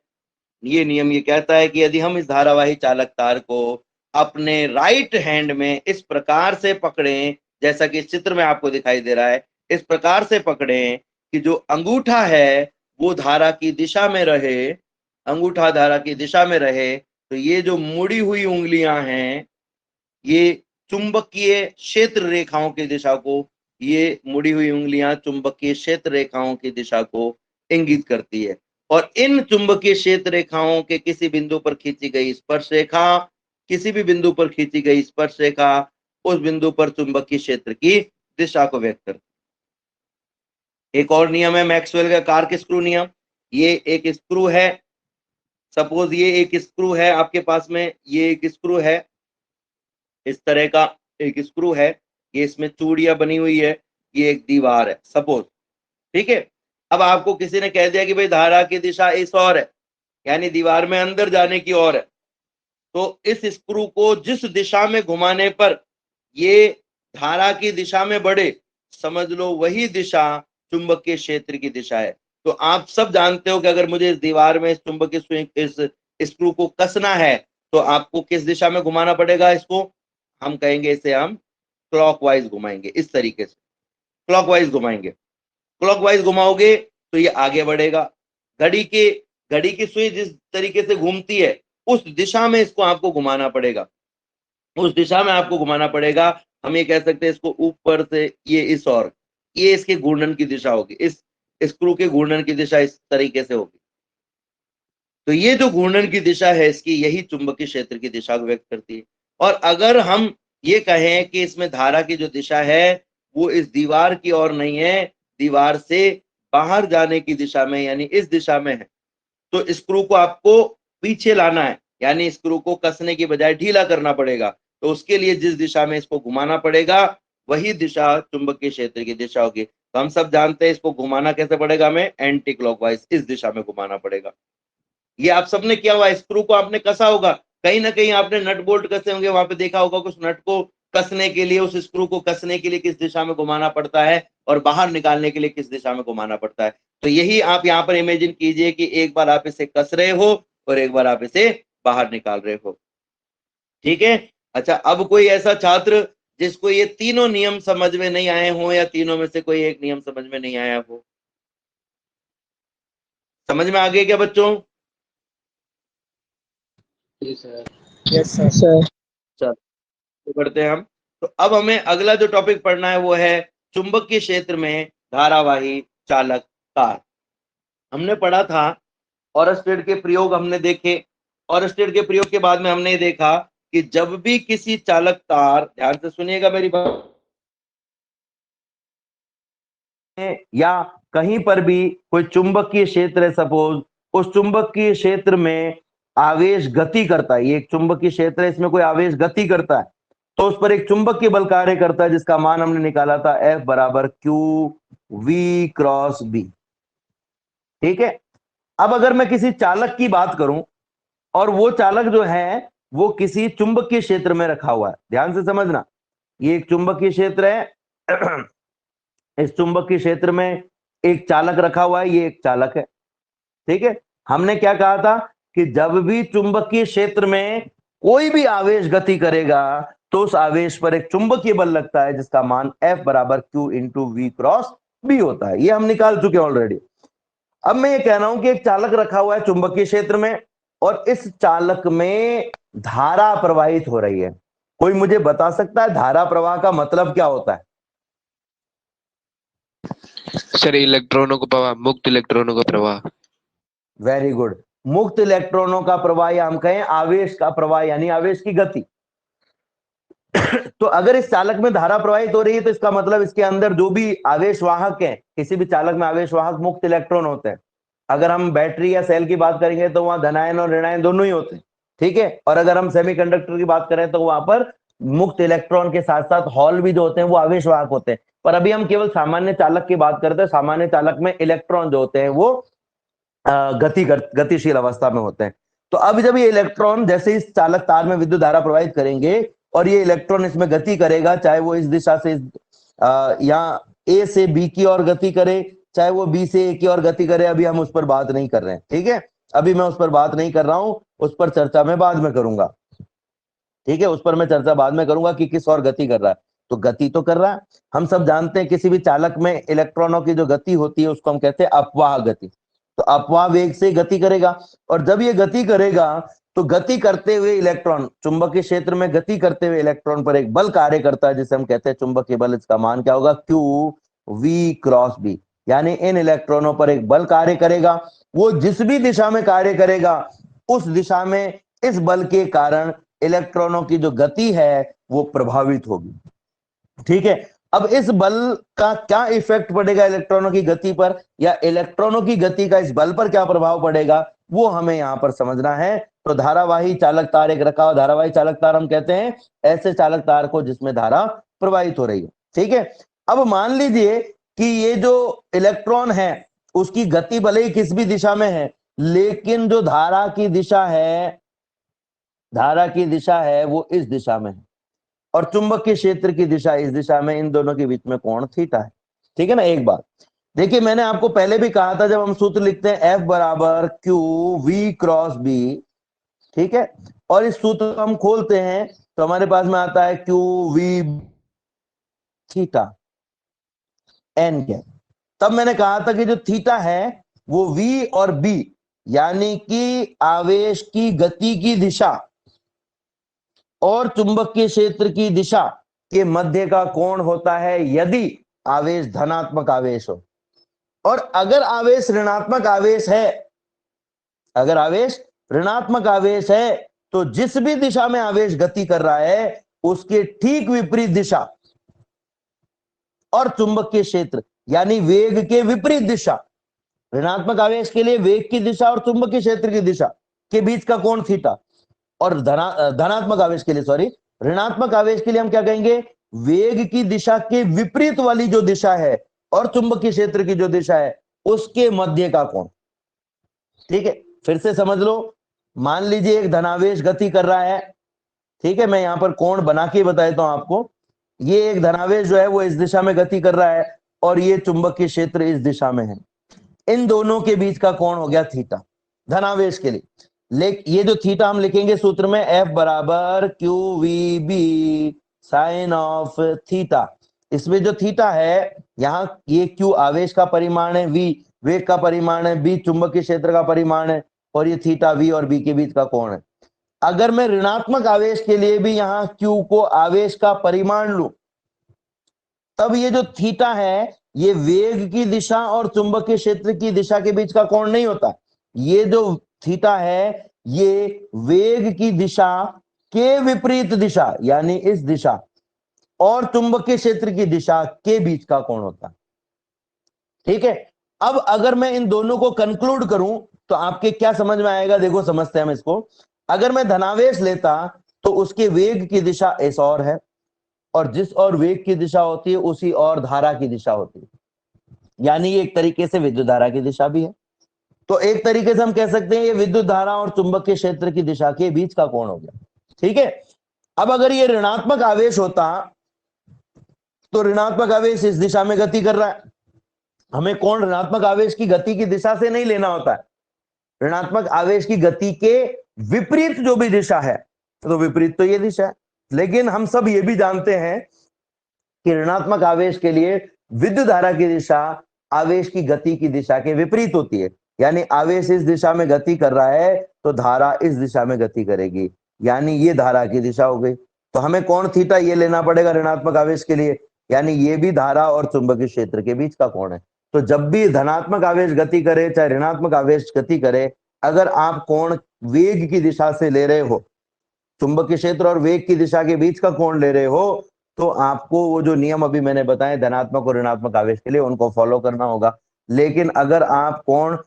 ये नियम ये कहता है कि यदि हम इस धारावाही चालक तार को अपने राइट हैंड में इस प्रकार से पकड़ें, जैसा कि इस चित्र में आपको दिखाई दे रहा है, इस प्रकार से पकड़ें कि जो अंगूठा है वो धारा की दिशा में रहे, अंगूठा धारा की दिशा में रहे, तो ये जो मुड़ी हुई उंगलियां हैं ये चुंबकीय क्षेत्र रेखाओं की दिशा को, ये मुड़ी हुई उंगलियां चुंबकीय क्षेत्र रेखाओं की दिशा को इंगित करती है। और इन चुंबकीय क्षेत्र रेखाओं के किसी बिंदु पर खींची गई स्पर्श रेखा, किसी भी बिंदु पर खींची गई स्पर्श रेखा उस बिंदु पर चुंबकीय क्षेत्र की दिशा को व्यक्त करती है। एक और नियम है मैक्सवेल का कार्क स्क्रू नियम। ये एक स्क्रू है, सपोज ये एक स्क्रू है आपके पास में, ये एक स्क्रू है, इस तरह का एक स्क्रू है, ये इसमें चूड़ियां बनी हुई है, ये एक दीवार है सपोज, ठीक है। अब आपको किसी ने कह दिया कि भाई धारा की दिशा इस ओर है, यानी दीवार में अंदर जाने की ओर है, तो इस स्क्रू को जिस दिशा में घुमाने पर ये धारा की दिशा में बढ़े, समझ लो वही दिशा चुंबकीय क्षेत्र की दिशा है। तो आप सब जानते हो कि अगर मुझे इस दीवार में इस चुंबकीय स्विंग इस स्क्रू को कसना है तो आपको किस दिशा में घुमाना पड़ेगा, इसको हम कहेंगे, इसे हम क्लॉकवाइज घुमाएंगे। इस तरीके से क्लॉकवाइज घुमाएंगे, क्लॉकवाइज घुमाओगे तो ये आगे बढ़ेगा। घड़ी की सुई जिस तरीके से घूमती है उस दिशा में इसको आपको घुमाना पड़ेगा, उस दिशा में आपको घुमाना पड़ेगा। हम ये कह सकते हैं इसको ऊपर से ये इस ओर, ये इसके घूर्णन की दिशा होगी, इस स्क्रू के घूर्णन की दिशा इस तरीके से होगी। तो ये जो घूर्णन की दिशा है इसकी, यही चुंबकीय क्षेत्र की दिशा को व्यक्त करती है। और अगर हम ये कहें कि इसमें धारा की जो दिशा है वो इस दीवार की ओर नहीं है, दीवार से बाहर जाने की दिशा में, यानी इस दिशा में है, तो स्क्रू को आपको पीछे लाना है, यानी स्क्रू को कसने की बजाय ढीला करना पड़ेगा। तो उसके लिए जिस दिशा में इसको घुमाना पड़ेगा वही दिशा चुंबकीय क्षेत्र की दिशा होगी। तो हम सब जानते हैं इसको घुमाना कैसे पड़ेगा, हमें एंटी क्लॉकवाइज इस दिशा में घुमाना पड़ेगा। ये आप सबने किया हुआ, स्क्रू को आपने कसा होगा, कहीं ना कहीं आपने नट बोल्ट कसे होंगे, वहां पे देखा होगा कुछ नट को कसने के लिए, उस स्क्रू को कसने के लिए किस दिशा में घुमाना पड़ता है और बाहर निकालने के लिए किस दिशा में घुमाना पड़ता है। तो यही आप यहाँ पर इमेजिन कीजिए कि एक बार आप इसे कस रहे हो और एक बार आप इसे बाहर निकाल रहे हो, ठीक है। अच्छा, अब कोई ऐसा छात्र जिसको ये तीनों नियम समझ में नहीं आए हो, या तीनों में से कोई एक नियम समझ में नहीं आया हो, समझ में आ गया क्या बच्चों? Yes sir. चलो बढ़ते हैं हम। तो अब हमें अगला जो टॉपिक पढ़ना है वो है चुंबकीय क्षेत्र में धारावाही चालक तार। हमने पढ़ा था ऑरस्टेड के प्रयोग हमने देखे। ऑरस्टेड के प्रयोग के बाद में हमने देखा कि जब भी किसी चालक तार, ध्यान से सुनिएगा मेरी बात, या कहीं पर भी कोई चुंबकीय क्षेत्र है, सपोज उस चुंबकीय क्षेत्र में आवेश गति करता है, ये एक चुंबकीय क्षेत्र है, इसमें कोई आवेश गति करता है, तो उस पर एक चुंबकीय बल कार्य करता है जिसका मान हमने निकाला था F बराबर Q V क्रॉस B। ठीक है। अब अगर मैं किसी चालक की बात करूं और वो चालक जो है वो किसी चुंबकीय क्षेत्र में रखा हुआ है, ध्यान से समझना, ये एक चुंबकीय क्षेत्र है इस चुंबकीय क्षेत्र में एक चालक रखा हुआ है, ये एक चालक है। ठीक है। हमने क्या कहा था कि जब भी चुंबकीय क्षेत्र में कोई भी आवेश गति करेगा तो उस आवेश पर एक चुंबकीय बल लगता है जिसका मान F बराबर Q into V cross B होता है। ये हम निकाल चुके ऑलरेडी। अब मैं ये कह रहा हूं कि एक चालक रखा हुआ है चुंबकीय क्षेत्र में और इस चालक में धारा प्रवाहित हो रही है। कोई मुझे बता सकता है धारा प्रवाह का मतलब क्या होता है? सर इलेक्ट्रॉनों का प्रवाह, मुक्त इलेक्ट्रॉनों का प्रवाह। Very good. मुक्त इलेक्ट्रॉनों का प्रवाह या हम कहें आवेश का प्रवाह यानी आवेश की गति। तो अगर इस चालक में धारा प्रवाहित हो रही है तो इसका मतलब इसके अंदर जो भी आवेश वाहक है, किसी भी चालक में आवेश वाहक मुक्त इलेक्ट्रॉन होते हैं। अगर हम बैटरी या सेल की बात करेंगे तो वहां धनायन और ऋणायन दोनों ही होते हैं। ठीक है। और अगर हम सेमीकंडक्टर की बात करें तो वहां पर मुक्त इलेक्ट्रॉन के साथ साथ हॉल भी जो होते हैं वो आवेश वाहक होते हैं। पर अभी हम केवल सामान्य चालक की बात करते हैं। सामान्य चालक में इलेक्ट्रॉन जो होते हैं वो गतिशील अवस्था में होते हैं। तो अब जब ये इलेक्ट्रॉन जैसे इस चालक तार में विद्युत धारा प्रवाहित करेंगे और ये इलेक्ट्रॉन इसमें गति करेगा, चाहे वो इस दिशा से या ए से बी की ओर गति करे, चाहे वो बी से ए की ओर गति करे, अभी हम उस पर बात नहीं कर रहे हैं। ठीक है। अभी मैं उस पर बात नहीं कर रहा हूं, उस पर चर्चा मैं बाद में करूंगा। ठीक है। उस पर मैं चर्चा बाद में करूंगा कि किस ओर गति कर रहा है। तो गति तो कर रहा है, हम सब जानते हैं किसी भी चालक में इलेक्ट्रॉनों की जो गति होती है उसको हम कहते हैं अपवाह गति। तो अपवाह वेग से गति करेगा और जब ये गति करेगा तो गति करते हुए इलेक्ट्रॉन, चुंबकीय क्षेत्र में गति करते हुए इलेक्ट्रॉन पर एक बल कार्य करता है जिसे हम कहते हैं चुंबकीय बल। इसका मान क्या होगा? Q V cross B। यानी इन इलेक्ट्रॉनों पर एक बल कार्य करेगा, वो जिस भी दिशा में कार्य करेगा उस दिशा में इस बल के कारण इलेक्ट्रॉनों की जो गति है वो प्रभावित होगी। ठीक है। अब इस बल का क्या इफेक्ट पड़ेगा इलेक्ट्रॉनों की गति पर, या इलेक्ट्रॉनों की गति का इस बल पर क्या प्रभाव पड़ेगा, वो हमें यहां पर समझना है। तो धारावाही चालक तार एक रखा हुआ, धारावाही चालक तार हम कहते हैं ऐसे चालक तार को जिसमें धारा प्रवाहित हो रही है। ठीक है। अब मान लीजिए कि ये जो इलेक्ट्रॉन है उसकी गति भले ही किस भी दिशा में है, लेकिन जो धारा की दिशा है वो इस दिशा में है और चुंबकीय क्षेत्र की दिशा इस दिशा में। इन दोनों के बीच में कोण थीटा है। ठीक है ना। एक बात देखिए, मैंने आपको पहले भी कहा था जब हम सूत्र लिखते हैं F बराबर Q V क्रॉस B, ठीक है, और इस सूत्र को हम खोलते हैं तो हमारे पास में आता है Q V थीटा n क्या। तब मैंने कहा था कि जो थीटा है वो V और B यानी कि आवेश की गति की दिशा और चुंबकीय क्षेत्र की दिशा के मध्य का कोण होता है यदि आवेश धनात्मक आवेश हो। और अगर आवेश ऋणात्मक आवेश है तो जिस भी दिशा में आवेश गति कर रहा है उसके ठीक विपरीत दिशा और चुंबकीय क्षेत्र यानी वेग के विपरीत दिशा, ऋणात्मक आवेश के लिए वेग की दिशा और चुंबकीय क्षेत्र की दिशा के बीच का कोण थीटा, और धनात्मक आवेश के लिए, सॉरी, ऋणात्मक आवेश के लिए हम क्या कहेंगे? वेग की दिशा के विपरीत वाली जो दिशा है और चुंबकीय क्षेत्र की जो दिशा है उसके मध्य का कोण। ठीक है। फिर से समझ लो, मान लीजिए एक धनावेश गति कर रहा है। ठीक है। मैं यहां पर कोण बना के बता देता हूं आपको। ये एक धनावेश जो है वो इस दिशा में गति कर रहा है और ये चुंबकीय क्षेत्र इस दिशा में है। इन दोनों के बीच का कोण हो गया थीटा धनावेश के लिए। ये जो थीटा हम लिखेंगे सूत्र में F बराबर QVB साइन ऑफ थीटा। इसमें जो थीटा है यहाँ, ये Q आवेश का परिमाण है, V वेग का परिमाण है, B चुंबकीय क्षेत्र का परिमाण है और ये थीटा V और B के बीच का कोण है। अगर मैं ऋणात्मक आवेश के लिए भी यहाँ Q को आवेश का परिमाण लूं तब ये जो थीटा है ये वेग की दिशा और चुंबकीय क्षेत्र की दिशा के बीच का कोण नहीं होता। ये जो थीटा है ये वेग की दिशा के विपरीत दिशा यानी इस दिशा और चुंबकीय क्षेत्र की दिशा के बीच का कोण होता है। ठीक है, अब अगर मैं इन दोनों को कंक्लूड करूं तो आपके क्या समझ में आएगा, देखो समझते हैं हम इसको। अगर मैं धनावेश लेता तो उसके वेग की दिशा इस और है, और जिस और वेग की दिशा होती है उसी और धारा की दिशा होती है, यानी ये एक तरीके से विद्युत धारा की दिशा भी है। तो एक तरीके से हम कह सकते हैं ये विद्युत धारा और चुंबकीय क्षेत्र की दिशा के बीच का कोण हो गया। ठीक है, अब अगर ये ऋणात्मक आवेश होता तो ऋणात्मक आवेश इस दिशा में गति कर रहा है, हमें कोण ऋणात्मक आवेश की गति की दिशा से नहीं लेना होता है, ऋणात्मक आवेश की गति के विपरीत जो भी दिशा है, तो विपरीत तो ये दिशा है। लेकिन हम सब ये भी जानते हैं कि ऋणात्मक आवेश के लिए विद्युत धारा की दिशा आवेश की गति की दिशा के विपरीत होती है, यानी आवेश इस दिशा में गति कर रहा है तो धारा इस दिशा में गति करेगी, यानी ये धारा की दिशा हो गई। तो हमें कोण थीटा ये लेना पड़ेगा ऋणात्मक आवेश के लिए, यानी ये भी धारा और चुंबकीय क्षेत्र के बीच का कोण है। तो जब भी धनात्मक आवेश गति करे चाहे ऋणात्मक आवेश गति करे, अगर आप कोण वेग की दिशा से ले रहे हो, चुंबकीय क्षेत्र और वेग की दिशा के बीच का कोण ले रहे हो, तो आपको वो जो नियम अभी मैंने बताए धनात्मक और ऋणात्मक आवेश के लिए उनको फॉलो करना होगा। लेकिन अगर आप कोण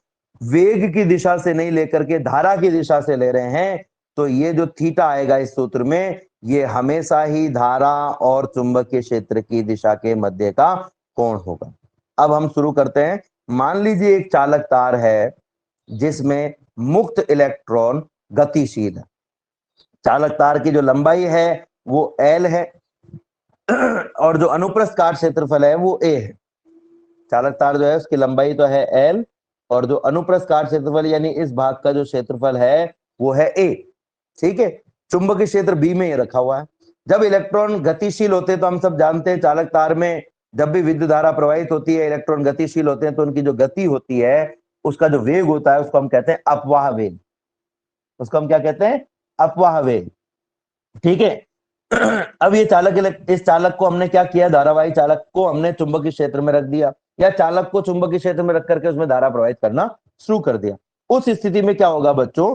वेग की दिशा से नहीं लेकर के धारा की दिशा से ले रहे हैं, तो ये जो थीटा आएगा इस सूत्र में, ये हमेशा ही धारा और चुंबकीय क्षेत्र की दिशा के मध्य का कोण होगा। अब हम शुरू करते हैं। मान लीजिए एक चालक तार है जिसमें मुक्त इलेक्ट्रॉन गतिशील है। चालक तार की जो लंबाई है वो L है और जो अनुप्रस्थ काट क्षेत्रफल है वो A है। चालक तार जो है उसकी लंबाई तो है L और जो अनुप्रस्थ काट क्षेत्रफल यानी इस भाग का जो क्षेत्रफल है वो है A। ठीक है, चुंबकीय क्षेत्र B में ये रखा हुआ है। जब इलेक्ट्रॉन गतिशील होते हैं तो हम सब जानते हैं चालक तार में जब भी विद्युत धारा प्रवाहित होती है, इलेक्ट्रॉन गतिशील होते हैं तो उनकी जो गति होती है उसका जो वेग होता है उसको हम कहते हैं अपवाह वेग। उसको हम क्या कहते हैं? अपवाह वेग। ठीक है, अब ये चालक, इस चालक को हमने क्या किया, धारावाही चालक को हमने चुंबकीय क्षेत्र में रख दिया, या चालक को चुंबकीय क्षेत्र में रख करके उसमें धारा प्रवाहित करना शुरू कर दिया। उस स्थिति में क्या होगा बच्चों,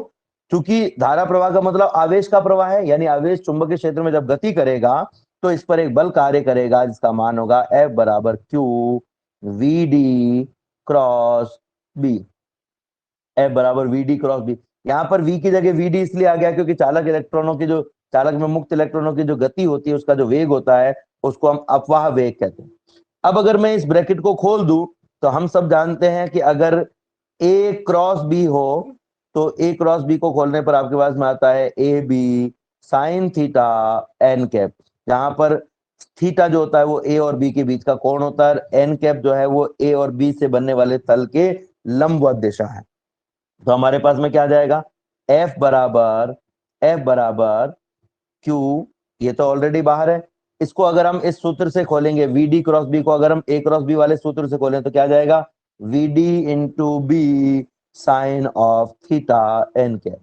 क्योंकि धारा प्रवाह का मतलब आवेश का प्रवाह है, यानी आवेश चुंबकीय क्षेत्र में जब गति करेगा तो इस पर एक बल कार्य करेगा जिसका मान होगा F बराबर Q VD cross B। F बराबर VD क्रॉस B। यहाँ पर V की जगह VD इसलिए आ गया क्योंकि चालक में मुक्त इलेक्ट्रॉनों की जो गति होती है उसका जो वेग होता है उसको हम अपवाह वेग कहते हैं। अब अगर मैं इस ब्रैकेट को खोल दूं तो हम सब जानते हैं कि अगर A क्रॉस B हो तो A क्रॉस B को खोलने पर आपके पास में आता है AB sine theta n cap, जहां पर थीटा जो होता है वो A और B के बीच का कोण होता है, n कैप जो है वो A और B से बनने वाले तल के लंबवत दिशा है। तो हमारे पास में क्या आ जाएगा, F बराबर Q, ये तो ऑलरेडी बाहर है, इसको अगर हम इस सूत्र से खोलेंगे VD क्रॉस B को अगर हम A क्रॉस B वाले सूत्र से खोलें तो क्या आ जाएगा, VD into B sine of theta n cap.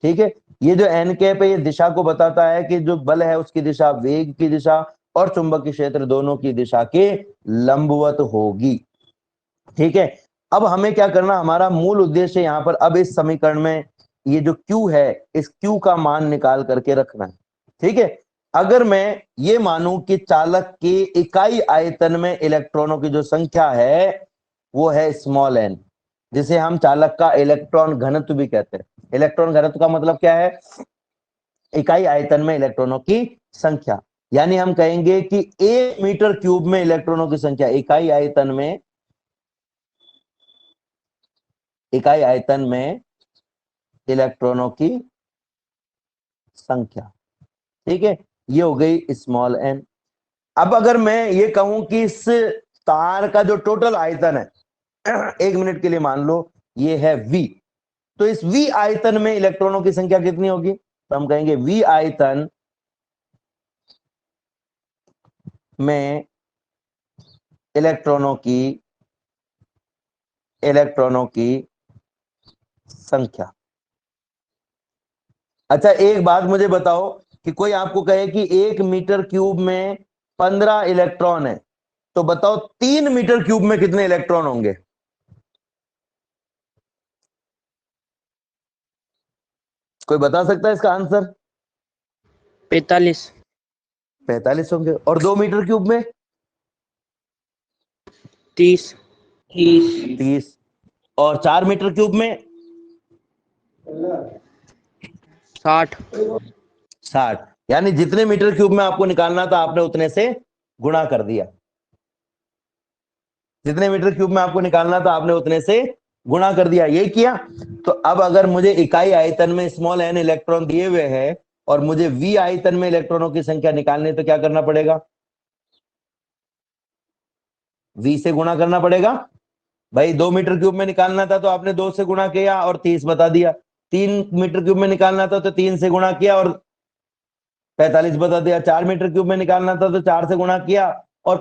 ठीक है, ये जो n कैप है ये दिशा को बताता है कि जो बल है उसकी दिशा वेग की दिशा और चुंबकीय क्षेत्र दोनों की दिशा के लंबवत होगी। ठीक है, अब हमें क्या करना, हमारा मूल उद्देश्य यहाँ पर अब इस समीकरण में ये जो Q है इस Q का मान निकाल करके रखना है। ठीक है, अगर मैं ये मानूं कि चालक के इकाई आयतन में इलेक्ट्रॉनों की जो संख्या है वो है स्मॉल n, जिसे हम चालक का इलेक्ट्रॉन घनत्व भी कहते हैं। इलेक्ट्रॉन घनत्व का मतलब क्या है, इकाई आयतन में इलेक्ट्रॉनों की संख्या, यानी हम कहेंगे कि 1 मीटर क्यूब में इलेक्ट्रॉनों की संख्या, इकाई आयतन में इलेक्ट्रॉनों की संख्या। ठीक है, ये हो गई स्मॉल n। अब अगर मैं ये कहूं कि इस तार का जो टोटल आयतन है 1 मिनट के लिए मान लो ये है V, तो इस V आयतन में इलेक्ट्रॉनों की संख्या कितनी होगी, तो हम कहेंगे V आयतन में इलेक्ट्रॉनों की संख्या। अच्छा एक बात मुझे बताओ कि कोई आपको कहे कि 1 मीटर क्यूब में 15 इलेक्ट्रॉन है, तो बताओ 3 मीटर क्यूब में कितने इलेक्ट्रॉन होंगे? कोई बता सकता है इसका आंसर? 45 होंगे। और 2 मीटर क्यूब में? 30। 30। और 4 मीटर क्यूब में 60। 60। यानी जितने मीटर क्यूब में आपको निकालना था आपने उतने से गुणा कर दिया। जितने मीटर क्यूब में आपको निकालना था आपने उतने से गुणा कर दिया, यही किया। तो अब अगर मुझे इकाई आयतन में स्मॉल n इलेक्ट्रॉन दिए हुए हैं और मुझे v आयतन में इलेक्ट्रॉनों की संख्या निकालनी है तो क्या करना पड़ेगा? v से गुणा करना पड़ेगा। भाई 2 मीटर क्यूब में निकालना था तो आपने 2 से गुणा किया और 30 बता दिया। 3 मीटर क्यूब में निकालना था तो 3 से गुणा किया और 45 बता दिया। 4 मीटर क्यूब में निकालना था तो 4 से गुणा किया और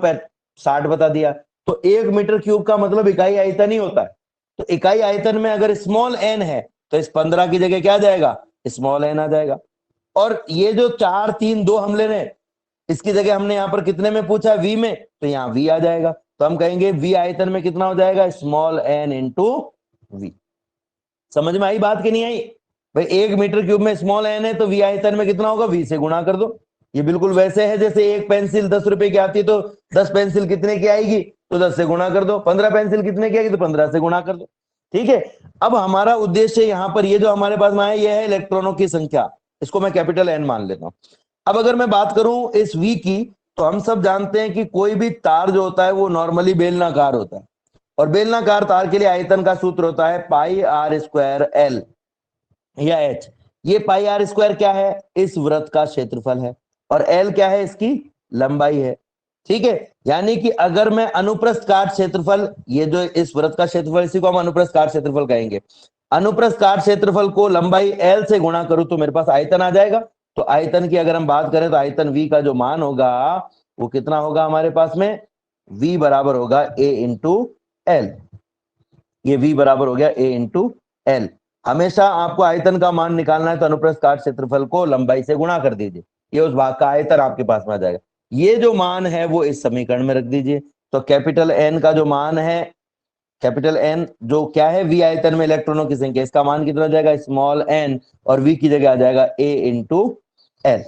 60 बता दिया। तो 1 मीटर क्यूब का मतलब इकाई आयतन ही होता है। तो इकाई आयतन में अगर स्मॉल n है तो इस 15 की जगह क्या जाएगा? स्मॉल n आ जाएगा। और ये जो 4 3 2 हम ले रहे हैं इसकी जगह हमने यहां पर कितने में पूछा? v में, तो यहां v आ जाएगा। तो हम कहेंगे v आयतन में कितना हो जाएगा? Small n into v। समझ में आई बात कि नहीं आई? भाई 1 मीटर क्यूब में स्मॉल n है तो v आयतन में कितना होगा? v से गुणा कर दो। ये बिल्कुल वैसे है जैसे एक पेंसिल 10 रुपए की आती है तो 10 पेंसिल कितने की आएगी? तो 10 से गुणा कर दो। 15 पेंसिल कितने की आएगी? तो 15 से गुणा कर दो। ठीक है। अब हमारा उद्देश्य यहां पर ये जो हमारे पास में आया ये है इलेक्ट्रॉनों की संख्या, इसको मैं कैपिटल N मान लेता हूं। अब अगर मैं बात करूं इस v की, तो हम सब जानते हैं कि कोई भी तार जो होता है वो नॉर्मली बेलनाकार होता है और बेलनाकार तार के लिए आयतन का सूत्र होता है पाई आर स्क्वायर एल या एच। ये पाई आर स्क्वायर क्या है? इस वृत्त का क्षेत्रफल है और एल क्या है? इसकी लंबाई है। ठीक है। यानी कि अगर मैं अनुप्रस्थ काट क्षेत्रफल, ये जो इस वृत्त का क्षेत्रफल इसी को हम अनुप्रस्थ काट क्षेत्रफल कहेंगे, अनुप्रस्थ काट क्षेत्रफल को लंबाई एल से गुणा करूं तो मेरे पास आयतन आ जाएगा। तो आयतन की अगर हम बात करें तो आयतन v का जो मान होगा वो कितना होगा हमारे पास में? v बराबर होगा a इंटू एल। ये v बराबर हो गया a इंटू एल। हमेशा आपको आयतन का मान निकालना है तो अनुप्रस्थ काट क्षेत्रफल को लंबाई से गुणा कर दीजिए, ये उस भाग का आयतन आपके पास में आ जाएगा। ये जो मान है वो इस समीकरण में रख दीजिए। तो कैपिटल N का जो मान है, कैपिटल N जो क्या है? v आयतन में इलेक्ट्रॉनों की संख्या, इसका मान कितना हो जाएगा? स्मॉल n और v की जगह आ जाएगा a इंटू एल।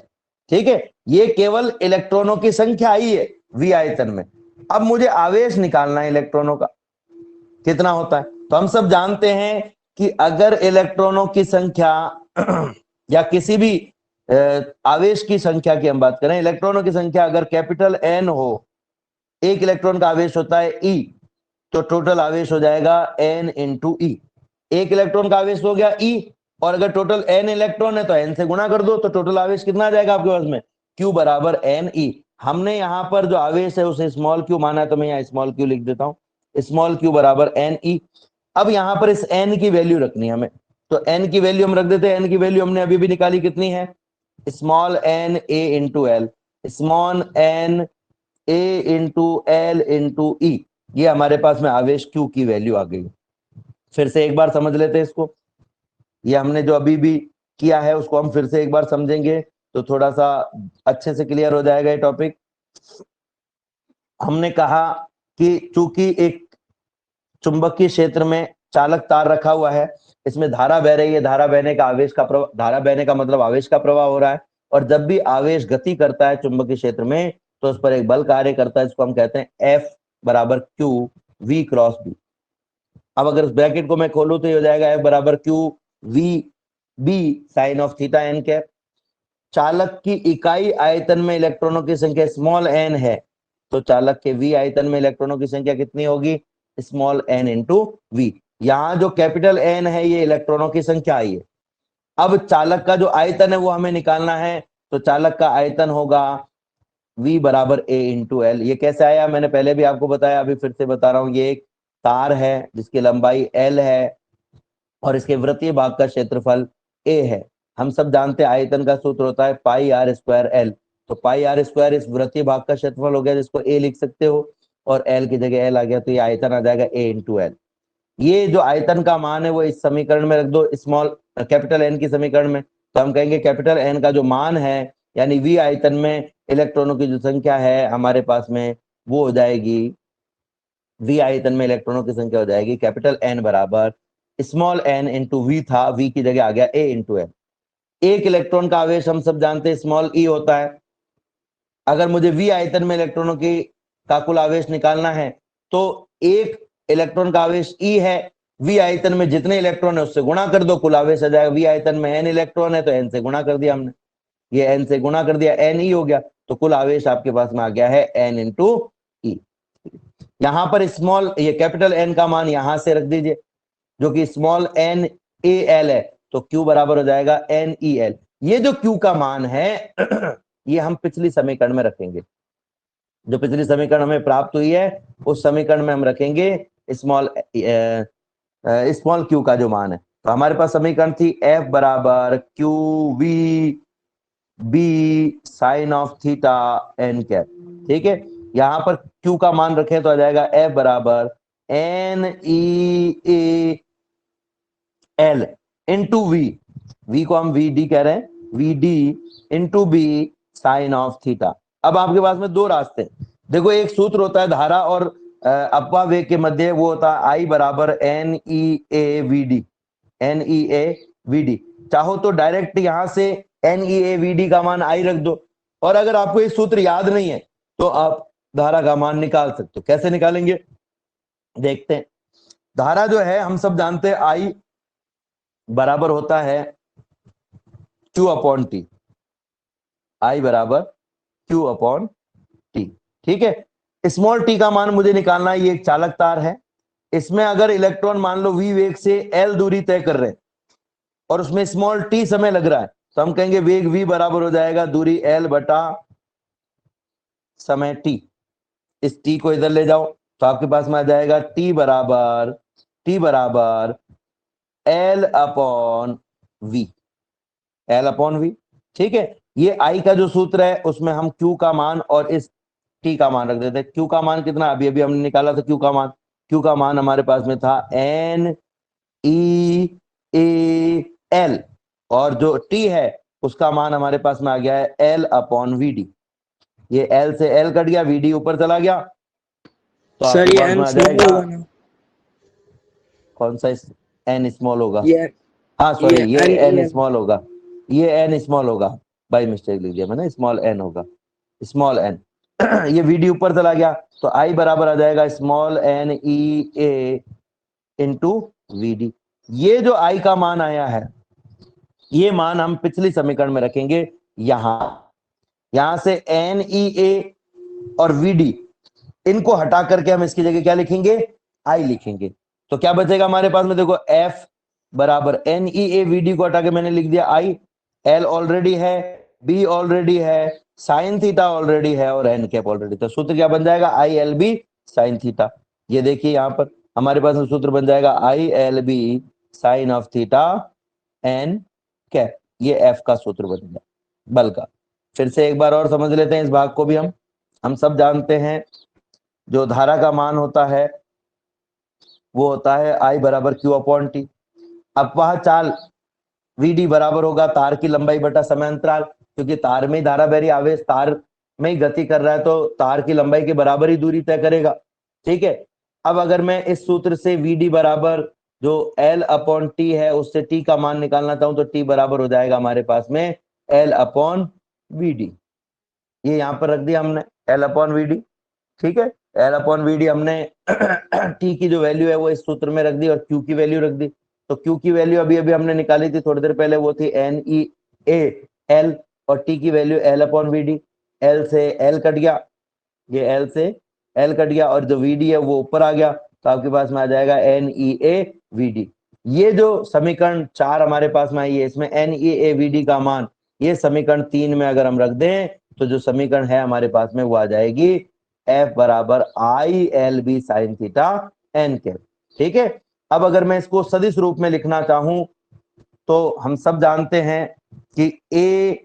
ठीक है। ये केवल इलेक्ट्रॉनों की संख्या आई है v आयतन में। अब मुझे आवेश निकालना है इलेक्ट्रॉनों का, कितना होता है? तो हम सब जानते हैं कि अगर इलेक्ट्रॉनों की संख्या या किसी भी आवेश की संख्या की हम बात करें, इलेक्ट्रॉनों की संख्या अगर कैपिटल N हो, एक इलेक्ट्रॉन का आवेश होता है E, तो टोटल आवेश हो जाएगा N इंटू E। एक इलेक्ट्रॉन का आवेश हो गया E और अगर टोटल N इलेक्ट्रॉन है तो N से गुणा कर दो तो टोटल आवेश कितना आ जाएगा आपके पास में? Q बराबर NE। हमने यहां पर जो आवेश है उसे स्मॉल q माना है तो मैं यहाँ स्मॉल q लिख देता हूं, स्मॉल q बराबर NE। अब यहां पर इस n की वैल्यू रखनी है हमें, तो n की वैल्यू हम रख देते हैं। n की वैल्यू हमने अभी भी निकाली, कितनी है? Small n a into L, small n a into L into E. ये हमारे पास में आवेश q की वैल्यू आ गई। फिर से एक बार समझ लेते हैं इसको। ये हमने जो अभी भी किया है उसको हम फिर से एक बार समझेंगे तो थोड़ा सा अच्छे से क्लियर हो जाएगा ये टॉपिक। हमने कहा कि चूंकि एक चुंबकीय क्षेत्र में चालक तार रखा हुआ है, इसमें धारा बह रही है, धारा बहने का आवेश का प्रवाह, धारा बहने का मतलब आवेश का प्रवाह हो रहा है। और जब भी आवेश गति करता है चुंबकीय क्षेत्र में तो उस पर एक बल कार्य करता है, इसको हम कहते हैं F बराबर Q V क्रॉस B। अब अगर इस ब्रैकेट को मैं खोलूं तो ये हो जाएगा F बराबर Q V B sine of theta n cap. चालक की इकाई आयतन में इलेक्ट्रॉनों की संख्या स्मॉल n है तो चालक के V आयतन में इलेक्ट्रॉनों की संख्या कितनी होगी? Small n into V। यहां जो कैपिटल N है ये इलेक्ट्रॉनों की संख्या आई है। अब चालक का जो आयतन है वो हमें निकालना है, तो चालक का आयतन होगा V बराबर A इंटू एल। ये कैसे आया? मैंने पहले भी आपको बताया, अभी फिर से बता रहा हूं। ये एक तार है जिसकी लंबाई L है और इसके वृत्तीय भाग का क्षेत्रफल A है। हम सब जानते हैं आयतन का सूत्र होता है पाई आर स्क्वायर एल। तो पाई आर स्क्वायर इस वृत्तीय भाग का क्षेत्रफल हो गया जिसको A लिख सकते हो और L की जगह L आ गया तो ये आयतन आ जाएगा A इंटू एल। ये जो आयतन का मान है वो इस समीकरण में रख दो, स्मॉल कैपिटल N की समीकरण में। तो हम कहेंगे कैपिटल N का जो मान है यानी V आयतन में इलेक्ट्रॉनों की जो संख्या है हमारे पास में वो हो जाएगी, V आयतन में इलेक्ट्रॉनों की संख्या हो जाएगी कैपिटल N बराबर स्मॉल n इंटू V था, V की जगह आ गया A इंटू एल। एक इलेक्ट्रॉन का आवेश हम सब जानते हैं स्मॉल e होता है। अगर मुझे V आयतन में इलेक्ट्रॉनों की का कुल आवेश निकालना है तो एक इलेक्ट्रॉन का आवेश E है, V आयतन में जितने इलेक्ट्रॉन है उससे गुणा कर दो, कुल आवेश आ जाएगा। V आयतन में n इलेक्ट्रॉन है तो n से गुणा कर दिया हमने, ये n से गुणा कर दिया, n E हो गया, तो कुल आवेश आपके पास में आ गया है n इंटू E। यहां पर स्मॉल ये कैपिटल N का मान यहां से रख दीजिए, जो कि स्मॉल n a l है, तो Q बराबर हो जाएगा n E l। ये जो Q का मान है ये हम पिछली समीकरण में रखेंगे, जो पिछली समीकरण हमें प्राप्त हुई है उस समीकरण में हम रखेंगे स्मॉल स्मॉल Q का जो मान है। तो हमारे पास समीकरण थी F बराबर Q V B sine of theta N cap, ठीक है। यहां पर Q का मान रखें तो आ जाएगा F बराबर N E A L into V को हम वी डी कह रहे हैं, V D into B sine of theta. अब आपके पास में दो रास्ते हैं, देखो एक सूत्र होता है धारा और अपवाह वेग के मध्य, वो होता है आई बराबर N E A V D, N E A V D. चाहो तो डायरेक्ट यहां से N E A V D का मान आई रख दो, और अगर आपको ये सूत्र याद नहीं है तो आप धारा का मान निकाल सकते हो। कैसे निकालेंगे देखते हैं। धारा जो है हम सब जानते हैं आई बराबर होता है Q अपॉन टी, आई बराबर Q अपॉन टी, ठीक है। स्मॉल टी का मान मुझे निकालना है, ये एक चालक तार है, इसमें अगर इलेक्ट्रॉन मान लो v वेग से l दूरी तय कर रहे हैं और उसमें स्मॉल t समय लग रहा है, तो हम कहेंगे वेग v बराबर हो जाएगा दूरी l बटा समय t। इस t को इधर ले जाओ तो आपके पास में आ जाएगा t बराबर l upon v, l upon v, ठीक है। ये I का जो सूत्र है उसमें हम Q का मान और इस T का मान रख देते हैं। Q का मान कितना, अभी अभी हमने निकाला था Q का मान हमारे पास में था N E A L, और जो T है उसका मान हमारे पास में आ गया है L अपॉन वी डी। ये L से L कट गया, वी डी ऊपर चला गया, तो सर आपके ये पास n में आ स्मॉल जाएगा होगा ना, कौन सा N स्मॉल होगा, ये हाँ सॉरी ये N N स्मॉल होगा, ये N स्मॉल होगा, बाय मिस्टेक लिख दिया मैंने, स्मॉल n होगा, स्मॉल n। ये वीडी ऊपर चला गया तो I बराबर आ जाएगा small n E A into V D. ये जो I का मान आया है ये मान हम पिछली समीकरण में रखेंगे, यहां से n ई ए और वी डी इनको हटा करके हम इसकी जगह क्या लिखेंगे, I लिखेंगे। तो क्या बचेगा हमारे पास में, देखो F बराबर N E A V D को हटा के मैंने लिख दिया I, L ऑलरेडी है, B ऑलरेडी है, साइन थीटा ऑलरेडी है और एन कैप ऑलरेडी। तो सूत्र क्या बन जाएगा, I L B sine theta. ये देखिए यहां पर हमारे पास में सूत्र बन जाएगा I L B sine of theta N cap, ये F का सूत्र बन गया बल का। फिर से एक बार और समझ लेते हैं इस भाग को भी। हम सब जानते हैं जो धारा का मान होता है वो होता है I बराबर Q अपॉन टी। अपवाह चाल Vd बराबर होगा तार की लंबाई बटा समय अंतराल, क्योंकि तार में धारा बहरी आवेश तार में ही गति कर रहा है तो तार की लंबाई के बराबर ही दूरी तय करेगा, ठीक है। अब अगर मैं इस सूत्र से Vd बराबर जो L अपॉन टी है उससे T का मान निकालना चाहूं तो T बराबर हो जाएगा हमारे पास में L अपॉन Vd। ये यहां पर रख दिया हमने L अपॉन Vd, ठीक है। L अपॉन Vd हमने T की जो वैल्यू है वो इस सूत्र में रख दी और Q की वैल्यू रख दी। तो Q की वैल्यू अभी अभी हमने निकाली थी थोड़ी देर पहले, वो थी एन ई ए एल, और T की value L upon Vd। L से L कट गया, ये L से L कट गया और जो Vd है वो ऊपर आ गया, तो आपके पास में आ जाएगा एन ई ए Vd। ये जो समीकरण 4 हमारे पास में आई है इसमें एन ई ए Vd का मान ये समीकरण 3 में अगर हम रख दें तो जो समीकरण है हमारे पास में वो आ जाएगी F बराबर I L B sine theta N cap, ठीक है। अब अगर मैं इसको सदिश रूप में लिखना चाहूं तो हम सब जानते हैं कि A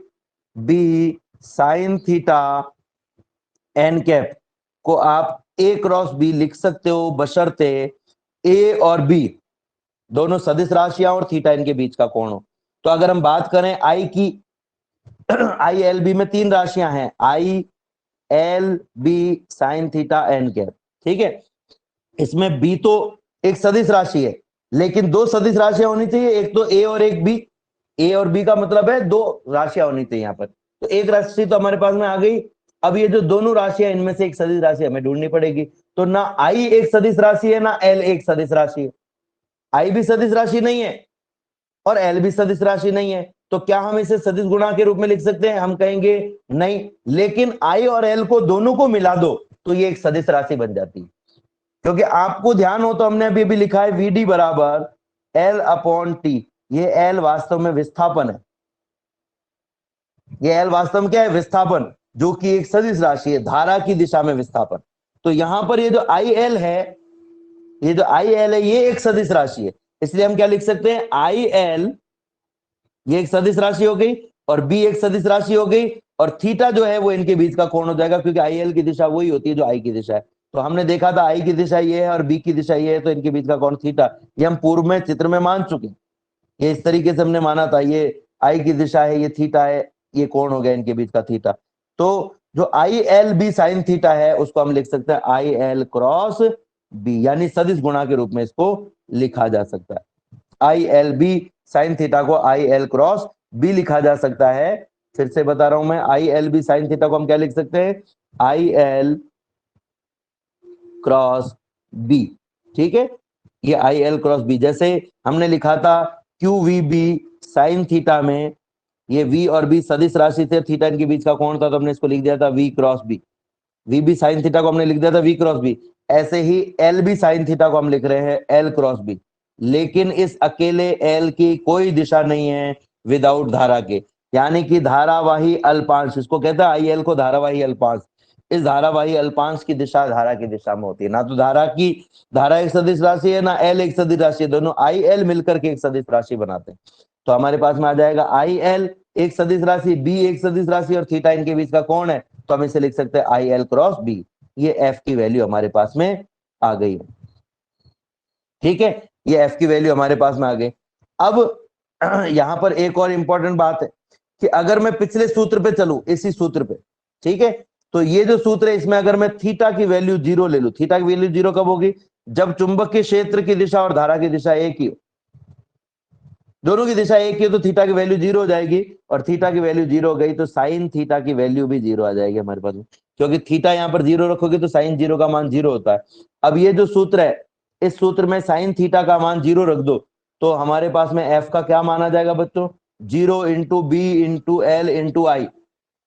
B sine theta N cap को आप ए क्रॉस बी लिख सकते हो बशर्ते ए और बी दोनों सदिश राशियां और थीटा इनके बीच का कोण हो। तो अगर हम बात करें आई की, आई एल बी में 3 राशियां हैं, I L B sine theta N cap, ठीक है। इसमें बी तो एक सदिश राशि है लेकिन 2 सदिश राशियां होनी चाहिए, एक तो ए और एक बी, ए और बी का मतलब है 2 राशियां होनी चाहिए यहाँ पर। तो एक राशि तो हमारे पास में आ गई अब ये जो दोनों राशियां, इनमें से एक सदिश राशि हमें ढूंढनी पड़ेगी। तो ना आई एक सदिश राशि है ना एल एक सदिश राशि है। आई भी सदिश राशि नहीं है और एल भी सदिश राशि नहीं है, तो क्या हम इसे सदिश गुणा के रूप में लिख सकते हैं? हम कहेंगे नहीं, लेकिन आई और एल को दोनों को मिला दो तो ये एक सदिश राशि बन जाती है। क्योंकि आपको ध्यान हो तो हमने अभी भी लिखा है वी डी बराबर एल अपॉन टी। ये एल वास्तव में विस्थापन है, ये एल वास्तव में क्या है? विस्थापन, जो कि एक सदिश राशि है, धारा की दिशा में विस्थापन। तो यहां पर ये जो आई एल है, ये जो आई एल है, ये एक सदिश राशि है, इसलिए हम क्या लिख सकते हैं? आई एल ये एक सदिश राशि हो गई और बी एक सदिश राशि हो गई, और थीटा जो है वो इनके बीच का कोण हो जाएगा, क्योंकि आई एल की दिशा वही होती है जो आई की दिशा है। तो हमने देखा था आई की दिशा ये है और बी की दिशा ये है, तो इनके बीच का कोण थीटा, ये हम पूर्व में चित्र में मान चुके हैं। ये इस तरीके से हमने माना था, ये आई की दिशा है, ये थीटा है, ये कोण हो गया इनके बीच का थीटा। तो जो I L B sine theta है उसको हम लिख सकते हैं आई एल क्रॉस बी, यानी सदिश गुणा के रूप में इसको लिखा जा सकता है। I L B sine theta को आई एल क्रॉस बी लिखा जा सकता है। फिर से बता रहा हूं मैं, I L B sine theta को हम क्या लिख सकते हैं? आई एल क्रॉस बी, ठीक है। ये आई एल क्रॉस बी, जैसे हमने लिखा था Q V B sine theta में, ये वी और बी सदिश राशि थे, थीटा इनके बीच का कोण था, तो हमने इसको लिख दिया था V cross B. V B sine theta को हमने लिख दिया था वी क्रॉस बी। ऐसे ही एल बी साइन थीटा को हम लिख रहे हैं एल क्रॉस बी, लेकिन इस अकेले एल की कोई दिशा नहीं है विदाउट धारा के, यानी कि धारावाही अल्पांश, इसको कहते हैं आई एल को धारावाही अल्पांश। इस धारावाही अल्पांश की दिशा धारा की दिशा में होती है। ना तो धारा एक सदिश राशि है, ना एल एक सदिश राशि है, दोनों आई एल मिलकर के एक सदिश राशि बनाते हैं। तो हमारे पास में आ जाएगा आई एल एक सदिश राशि, बी एक सदिश राशि और थीटा इनके बीच का कोण है, तो हम इसे लिख सकते हैं आई एल क्रॉस बी। ये एफ की वैल्यू हमारे पास में आ गई, ठीक है, ये एफ की वैल्यू हमारे पास में आ गई। अब यहां पर एक और इंपॉर्टेंट बात है कि अगर मैं पिछले सूत्र पे चलूं, इसी सूत्र पे, ठीक है, तो ये जो सूत्र है इसमें अगर मैं थीटा की वैल्यू 0 ले लूं, थीटा की वैल्यू 0 कब होगी? जब चुंबकीय क्षेत्र की दिशा और धारा की दिशा एक ही हो, दोनों की दिशा एक ही हो, तो थीटा की वैल्यू 0 हो जाएगी, और थीटा की वैल्यू 0 हो गई तो साइन थीटा की वैल्यू भी 0 आ जाएगी हमारे पास में, क्योंकि थीटा यहां पर 0 रखोगे तो साइन 0 का मान 0 होता है। अब ये जो सूत्र है, इस सूत्र में साइन थीटा का मान 0 रख दो, तो हमारे पास में एफ का क्या माना जाएगा बच्चों? 0 into B into L into I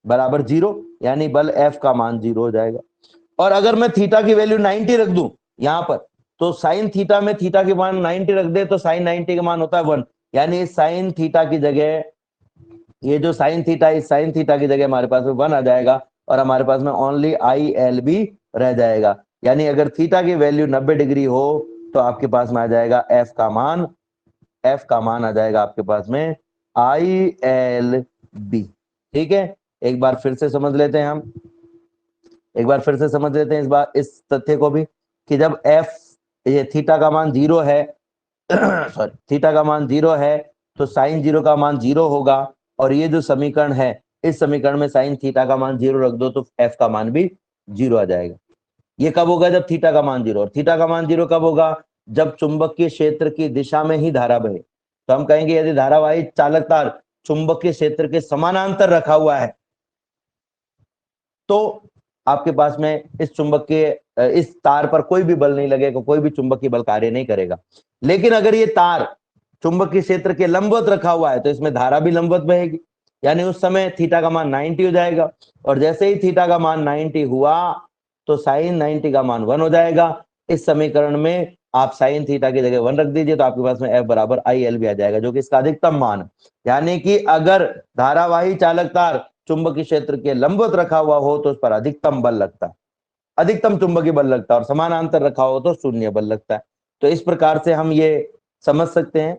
बराबर 0, यानी बल एफ का मान 0 हो जाएगा। और अगर मैं थीटा की वैल्यू 90 रख दूं यहां पर, तो साइन थीटा में थीटा के मान 90 रख दे तो साइन 90 का मान होता है 1, यानी साइन थीटा की जगह, ये जो साइन थीटा, इस साइन थीटा की जगह हमारे पास में 1 आ जाएगा, और हमारे पास में ओनली आई एल बी रह जाएगा। यानी अगर थीटा की वैल्यू 90 डिग्री हो तो आपके पास में आ जाएगा एफ का मान आ जाएगा आपके पास में आई एल बी, ठीक है। एक बार फिर से समझ लेते हैं इस तथ्य को भी, कि जब एफ, ये थीटा का मान 0 है सॉरी, थीटा का मान 0 है तो साइन 0 का मान 0 होगा, और ये जो समीकरण है, इस समीकरण में साइन थीटा का मान 0 रख दो तो एफ का मान भी 0 आ जाएगा। ये कब होगा? जब थीटा का मान 0, और थीटा का मान 0 कब होगा? जब चुंबकीय क्षेत्र की दिशा में ही धारा बहे। तो हम कहेंगे यदि धारावाही चालक तार चुंबकीय क्षेत्र के समानांतर रखा हुआ है तो आपके पास में इस तार पर कोई भी बल नहीं लगेगा, कोई भी चुंबकीय बल कार्य नहीं करेगा। लेकिन अगर ये तार चुंबकीय क्षेत्र के लंबवत रखा हुआ है तो इसमें धारा भी लंबवत बहेगी, यानी उस समय थीटा का मान 90 हो जाएगा, और जैसे ही थीटा का मान 90 हुआ तो साइन 90 का मान 1 हो जाएगा। इस समीकरण में आप साइन थीटा की जगह 1 रख दीजिए तो आपके पास में एफ बराबर आई एल भी आ जाएगा, जो कि इसका अधिकतम मान है। यानी कि अगर धारावाही चालक तार चुंबकीय क्षेत्र के लंबवत रखा हुआ हो तो उस पर अधिकतम बल लगता है, अधिकतम चुंबकीय बल लगता है, और समानांतर रखा हो तो शून्य बल लगता है। तो इस प्रकार से हम ये समझ सकते हैं